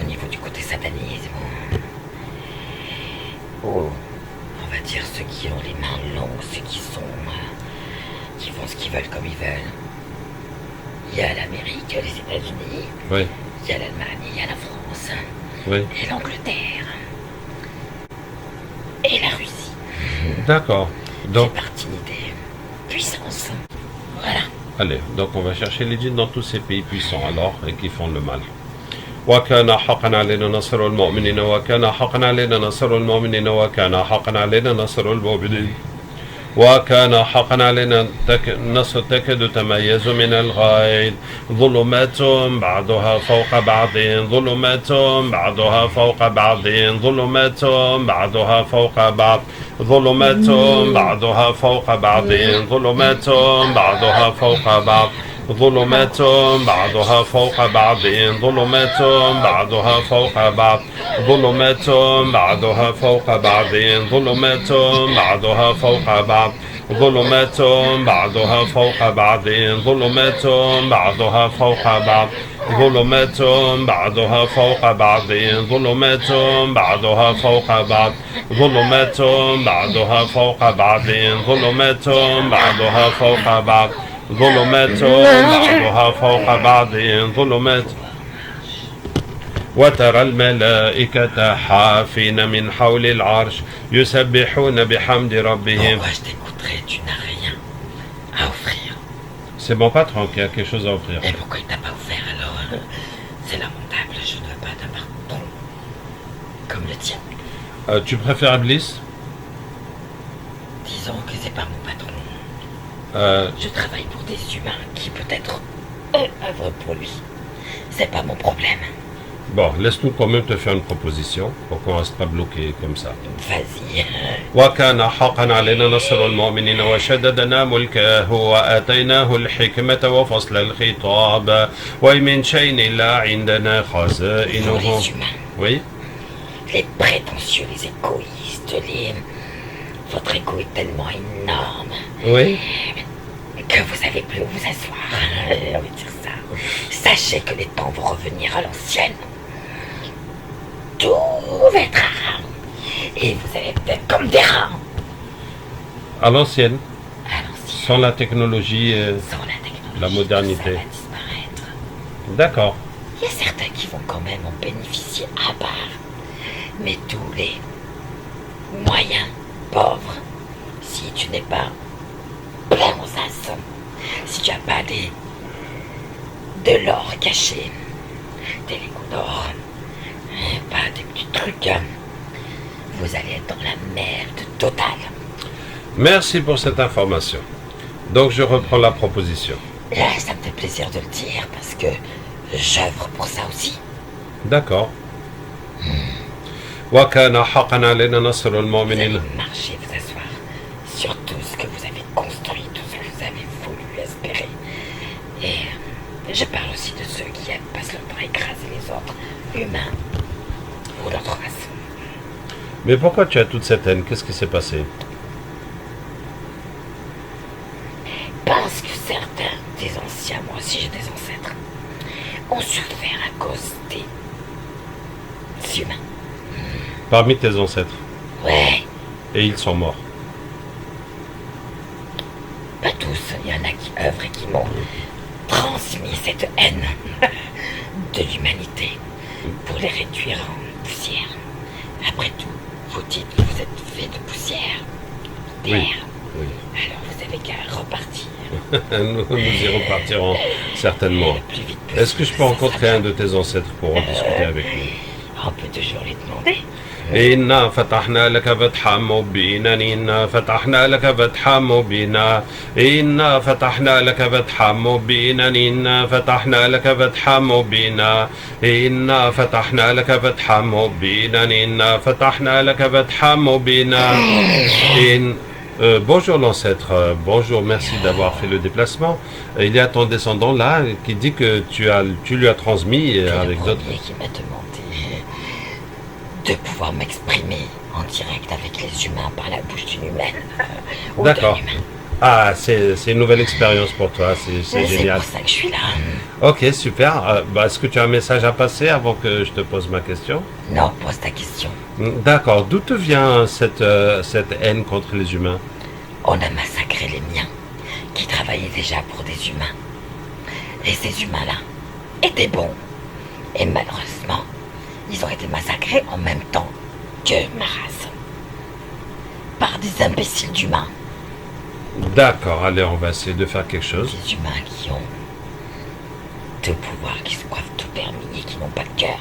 Speaker 2: Au niveau du côté satanisme. Oh. On va dire ceux qui ont les mains longues, ceux qui sont. Qui font ce qu'ils veulent comme ils veulent. Il y a l'Amérique, les États-Unis.
Speaker 1: Oui.
Speaker 2: Il y a l'Allemagne, il y a la France.
Speaker 1: Oui.
Speaker 2: Et l'Angleterre. Et la Russie.
Speaker 1: D'accord. Donc.
Speaker 2: C'est parti des puissances. Voilà.
Speaker 1: Allez, donc on va chercher les djinns dans tous ces pays puissants alors et qui font le mal. وكان حقا علينا نصر المؤمنين وكان حقا علينا نصر المؤمنين وكان حقا علينا نصر المؤمنين وكان حقا علينا النصر تكاد تميز من الغيظ ظلمات بعضها فوق بعض ظلمات بعضها فوق بعض ظلمات بعضها فوق بعض ظلمات بعضها فوق بعض ظلمات بعضها فوق بعض ظلمات بعضها فوق بعض ظلمات بعضها فوق بعض ظلمات بعضها فوق بعض ظلمات بعضها فوق بعض ظلمات بعضها فوق بعض ظلمات بعضها فوق بعض ظلمات بعضها فوق بعض ظلمات بعضها فوق بعض ظلمات بعضها فوق بعض ظلمات بعضها فوق بعض ظلمات بعضها فوق بعض ظلمات وترى الملائكة حافين من حول العرش يسبحون بحمد ربهم.
Speaker 2: Pourquoi je t'écouterai? Tu n'as rien à offrir.
Speaker 1: C'est mon patron qui a quelque chose à offrir.
Speaker 2: Et pourquoi il t'a pas offert alors? C'est lamentable, je ne veux pas d'un pardon comme le tien.
Speaker 1: Tu préfères Iblis?
Speaker 2: Disons que c'est pas mon patron. Je travaille pour des humains qui peut-être œuvrent pour lui. C'est pas mon problème.
Speaker 1: Bon, laisse-nous quand même te faire une proposition pour qu'on ne reste pas bloqué comme ça.
Speaker 2: Vas-y.
Speaker 1: وكان حقا علينا نصر المؤمنين وشددنا ملكه وآتيناه الحكمة وفصل الخطاب ومن شيء إلا عندنا
Speaker 2: Pour
Speaker 1: خزائنه.
Speaker 2: les humains,
Speaker 1: Oui.
Speaker 2: les prétentieux, les égoïstes, votre ego est tellement énorme
Speaker 1: Oui.
Speaker 2: que vous savez plus où vous asseoir. On va dire ça. Sachez que les temps vont revenir à l'ancienne. Tout va être rare. Et vous allez peut-être comme des rats.
Speaker 1: À l'ancienne,
Speaker 2: À l'ancienne.
Speaker 1: sans la technologie.
Speaker 2: Sans la technologie,
Speaker 1: La modernité.
Speaker 2: ça va disparaître.
Speaker 1: D'accord.
Speaker 2: Il y a certains qui vont quand même en bénéficier à part. Mais tous les moyens pauvres, si tu n'es pas plein aux as, si tu n'as pas de l'or caché, des lingots d'or, pas des petits trucs, vous allez être dans la merde totale.
Speaker 1: Merci pour cette information. Donc je reprends la proposition.
Speaker 2: Là, ça me fait plaisir de le dire parce que j'œuvre pour ça aussi.
Speaker 1: D'accord. وكان حقا علينا نصر
Speaker 2: Vous allez
Speaker 1: المؤمنين.
Speaker 2: marcher, vous asseoir sur tout ce que vous avez construit, tout ce que vous avez voulu espérer. Et je parle aussi de ceux qui passent leur temps à écraser les autres humains ou d'autres races.
Speaker 1: Mais pourquoi tu as toute cette haine? Qu'est-ce qui s'est passé?
Speaker 2: Parce que certains des anciens, moi aussi j'ai des ancêtres, ont souffert à cause des humains.
Speaker 1: Parmi tes ancêtres.
Speaker 2: Ouais,
Speaker 1: Et ils sont morts.
Speaker 2: pas tous, il y en a qui œuvrent et qui m'ont transmis cette haine de l'humanité pour les réduire en poussière. Après tout, vous dites que vous êtes fait de poussière, terre.
Speaker 1: Oui.
Speaker 2: Alors vous avez qu'à repartir
Speaker 1: Nous y repartirons certainement.
Speaker 2: Le plus vite
Speaker 1: Est-ce que je peux
Speaker 2: possible, ça
Speaker 1: rencontrer
Speaker 2: sera
Speaker 1: un de tes ancêtres pour en discuter avec lui?
Speaker 2: bien. On peut toujours lui demander.
Speaker 1: إنا فتحنا لك فتحا مبينا إنا فتحنا لك فتحا مبينا إنا فتحنا لك فتحا مبينا إنا فتحنا لك فتحا مبينا إنا فتحنا لك فتحا مبينا إنا فتحنا لك فتحا مبينا Bonjour l'ancêtre, bonjour, merci d'avoir fait le déplacement. Il y a ton descendant là qui dit que tu lui as transmis
Speaker 2: C'est
Speaker 1: avec
Speaker 2: le
Speaker 1: d'autres.
Speaker 2: premier qui m'a demandé de pouvoir m'exprimer en direct avec les humains par la bouche d'une humaine. Ou d'un
Speaker 1: D'accord.
Speaker 2: humain.
Speaker 1: Ah, c'est une nouvelle expérience pour toi, c'est
Speaker 2: C'est
Speaker 1: génial.
Speaker 2: pour ça que je suis là.
Speaker 1: Ok, super. Est-ce que tu as un message à passer avant que je te pose ma question?
Speaker 2: Non, pose ta question.
Speaker 1: D'accord. D'où te vient cette haine contre les humains?
Speaker 2: On a massacré les miens, qui travaillaient déjà pour des humains. Et ces humains-là étaient bons. Et malheureusement, ils ont été massacrés en même temps que ma race. Par des imbéciles d'humains.
Speaker 1: D'accord, allez, on va essayer de faire quelque chose.
Speaker 2: Des humains qui ont de pouvoir, qui se croient tout permis et qui n'ont pas de cœur.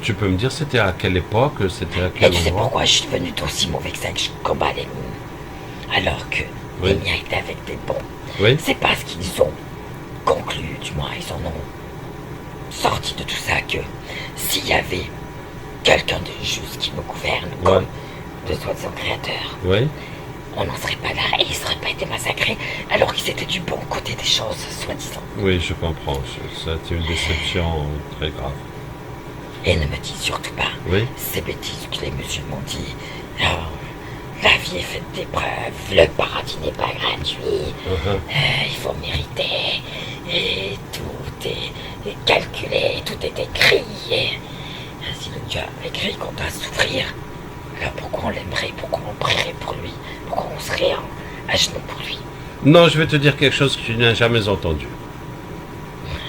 Speaker 1: Tu peux me dire c'était à quelle époque, c'était à
Speaker 2: Et
Speaker 1: quel
Speaker 2: tu sais
Speaker 1: endroit?
Speaker 2: pourquoi je suis devenu aussi mauvais que ça, que je combats les miens. Alors que les miens étaient avec des bons.
Speaker 1: Oui.
Speaker 2: C'est parce qu'ils ont conclu, du moins ils en ont sorti de tout ça, que s'il y avait quelqu'un de juste qui nous gouverne, comme de soi-disant créateur,
Speaker 1: Oui.
Speaker 2: on n'en serait pas là et ils ne seraient pas été massacrés alors qu'ils étaient du bon côté des choses, soi-disant.
Speaker 1: Oui, je comprends. C'est une déception très grave.
Speaker 2: Et ne me dis surtout pas
Speaker 1: Oui.
Speaker 2: ces bêtises que les musulmans disent. Oh, la vie est faite d'épreuves, le paradis n'est pas gratuit, il faut mériter, et tout est calculé, tout est écrit. Et si le Dieu a écrit qu'on doit souffrir, alors pourquoi on l'aimerait, pourquoi on prierait pour lui, pourquoi on serait à genoux pour lui?
Speaker 1: Non, je vais te dire quelque chose que tu n'as jamais entendu.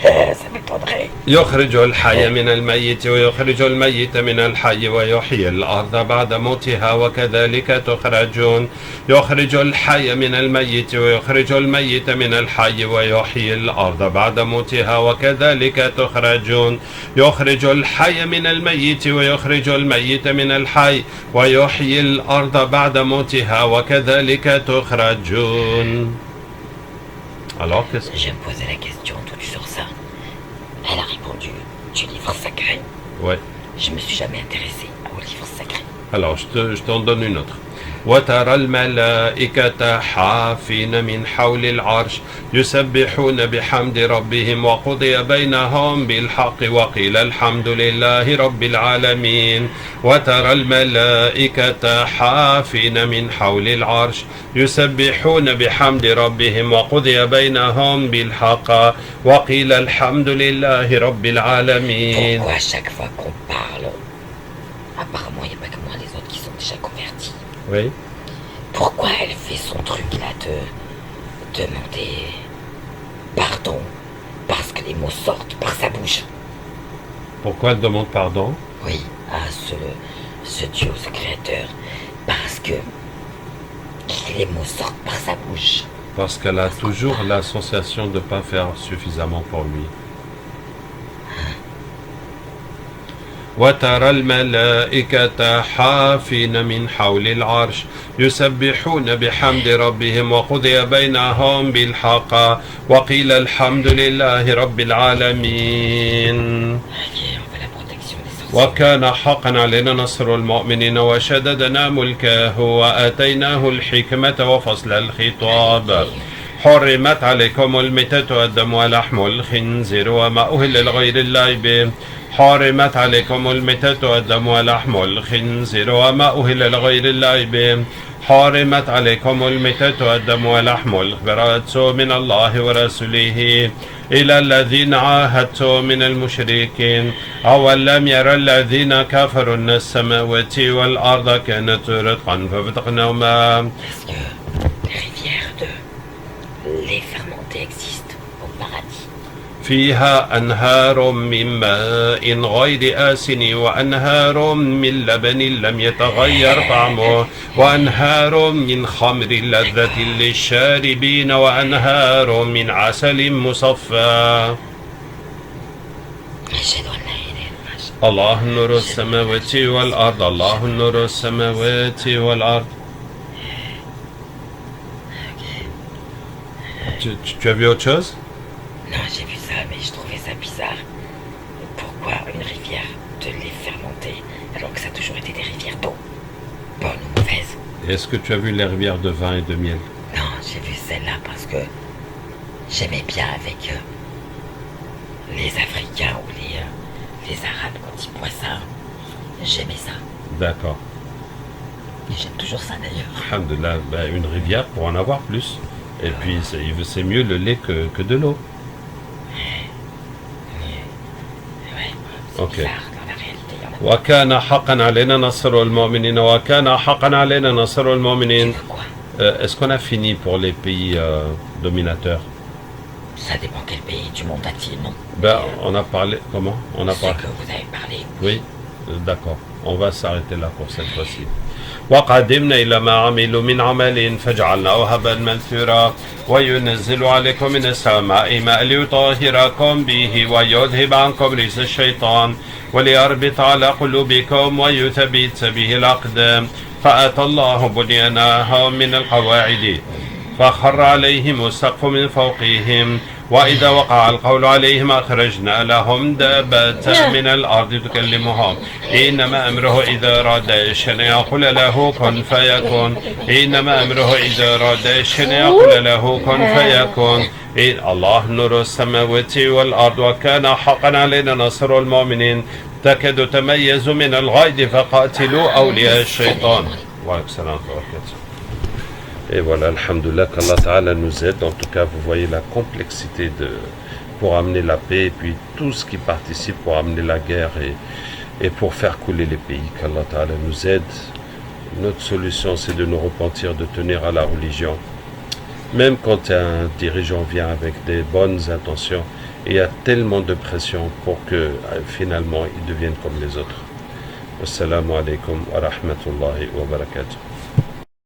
Speaker 2: Ça m'étonnerait.
Speaker 1: يخرج الحي من الميت ويخرج الميت من الحي ويحيي الأرض بعد موتها وكذلك تخرجون يخرج الحي من الميت ويخرج الميت من الحي ويحيي الأرض بعد موتها وكذلك تخرجون يخرج الحي من الميت ويخرج الميت من الحي ويحيي الأرض بعد موتها وكذلك تخرجون. Alors, qu'est-ce que...
Speaker 2: Je me posais la question d'où tu sors ça. Elle a répondu du livre sacré.
Speaker 1: Ouais.
Speaker 2: Je me suis jamais intéressé au livre sacré.
Speaker 1: Alors, je t'en donne une autre. وترى الملائكة حافين من حول العرش يسبحون بحمد ربهم وقضي بينهم بالحق وقيل الحمد لله رب العالمين وترى الملائكة حافين من حول العرش يسبحون بحمد ربهم وقضي بينهم بالحق وقيل الحمد لله رب العالمين.
Speaker 2: Pourquoi à chaque fois qu'on parle, apparemment il n'y a pas que moi, les autres qui sont déjà convertis.
Speaker 1: Oui.
Speaker 2: Pourquoi elle fait son truc là de demander pardon parce que les mots sortent par sa bouche?
Speaker 1: Pourquoi elle demande pardon?
Speaker 2: Oui, à ce Dieu, ce créateur, parce que les mots sortent par sa bouche.
Speaker 1: Parce qu'elle a toujours la sensation de ne pas faire suffisamment pour lui. وترى الملائكة حافين من حول العرش يسبحون بحمد ربهم وقضي بينهم بالحق وقيل الحمد لله رب العالمين. وكان حقا علينا نصر المؤمنين وشددنا ملكه وآتيناه الحكمة وفصل الخطاب حرمت عليكم الميتة والدم ولحم الخنزير وما أهل لغير الله به حرمت عليكم الميتة والدم ولحم الخنزير وما أهل لغير الله به حرمت عليكم الميتة والدم ولحم الخنزير من الله ورسوله إلى الذين عاهدتم من المشركين أولم يرى الذين كفروا أن السماوات والأرض كانت رتقا ففتقناهما.
Speaker 2: Est-ce que les rivières de lait fermenté existent au paradis?
Speaker 1: فيها أنهار من ماء غير آسن وأنهار من لبن لم يتغير طعمه وأنهار من خمر لذة للشاربين وأنهار من عسل مصفى. الله نور السماوات والأرض الله نور السماوات والأرض. Tu as vu autre chose?
Speaker 2: Non, j'ai vu ça, mais je trouvais ça bizarre. Pourquoi une rivière de lait fermenté alors que ça a toujours été des rivières d'eau, bonne ou mauvaise?
Speaker 1: Est-ce que tu as vu les rivières de vin et de miel?
Speaker 2: Non, j'ai vu celle-là parce que j'aimais bien avec les Africains ou les Arabes quand ils boivent ça. J'aimais ça.
Speaker 1: D'accord.
Speaker 2: Et j'aime toujours ça d'ailleurs.
Speaker 1: Alhamdulillah, ben, une rivière pour en avoir plus. Et puis c'est mieux le lait que de l'eau. Ok. وكان حقا علينا نصر المؤمنين وكان حقا علينا نصر المؤمنين. Est-ce qu'on a fini pour les pays dominateurs?
Speaker 2: Ça dépend quel pays du monde a-t-il, non?
Speaker 1: Ben, on a parlé. Comment? On a parlé.
Speaker 2: Que vous avez parlé.
Speaker 1: Oui, d'accord. On va s'arrêter là pour cette fois-ci. وقدمنا إلى ما عملوا من عمل فجعلناه هباء منثورا وينزل عليكم من السماء ماء ليطهركم به ويذهب عنكم رجس الشيطان وليربط على قلوبكم ويثبت به الأقدام فأتى الله بنيانهم من القواعد فخر عليهم السقف من فوقهم وإذا وقع القول عليهم أخرجنا لهم دابة من الأرض تكلمهم إنما أمره إذا أراد شيئا يقول له كن فيكون إنما أمره إذا أراد شيئا يقول له كن فيكون الله نور السماوات والأرض وكان حقا علينا نصر المؤمنين تكاد تميز من الغيظ فقاتلوا أولياء الشيطان. وعليكم السلام وبركاته. Et voilà, alhamdoulilah, qu'Allah Ta'ala nous aide. En tout cas, vous voyez la complexité pour amener la paix et puis tout ce qui participe pour amener la guerre et pour faire couler les pays. Qu'Allah Ta'ala nous aide. Notre solution, c'est de nous repentir, de tenir à la religion. Même quand un dirigeant vient avec des bonnes intentions, il y a tellement de pression pour que finalement, il devienne comme les autres. Wassalamu alaikum wa rahmatullahi wa barakatuh.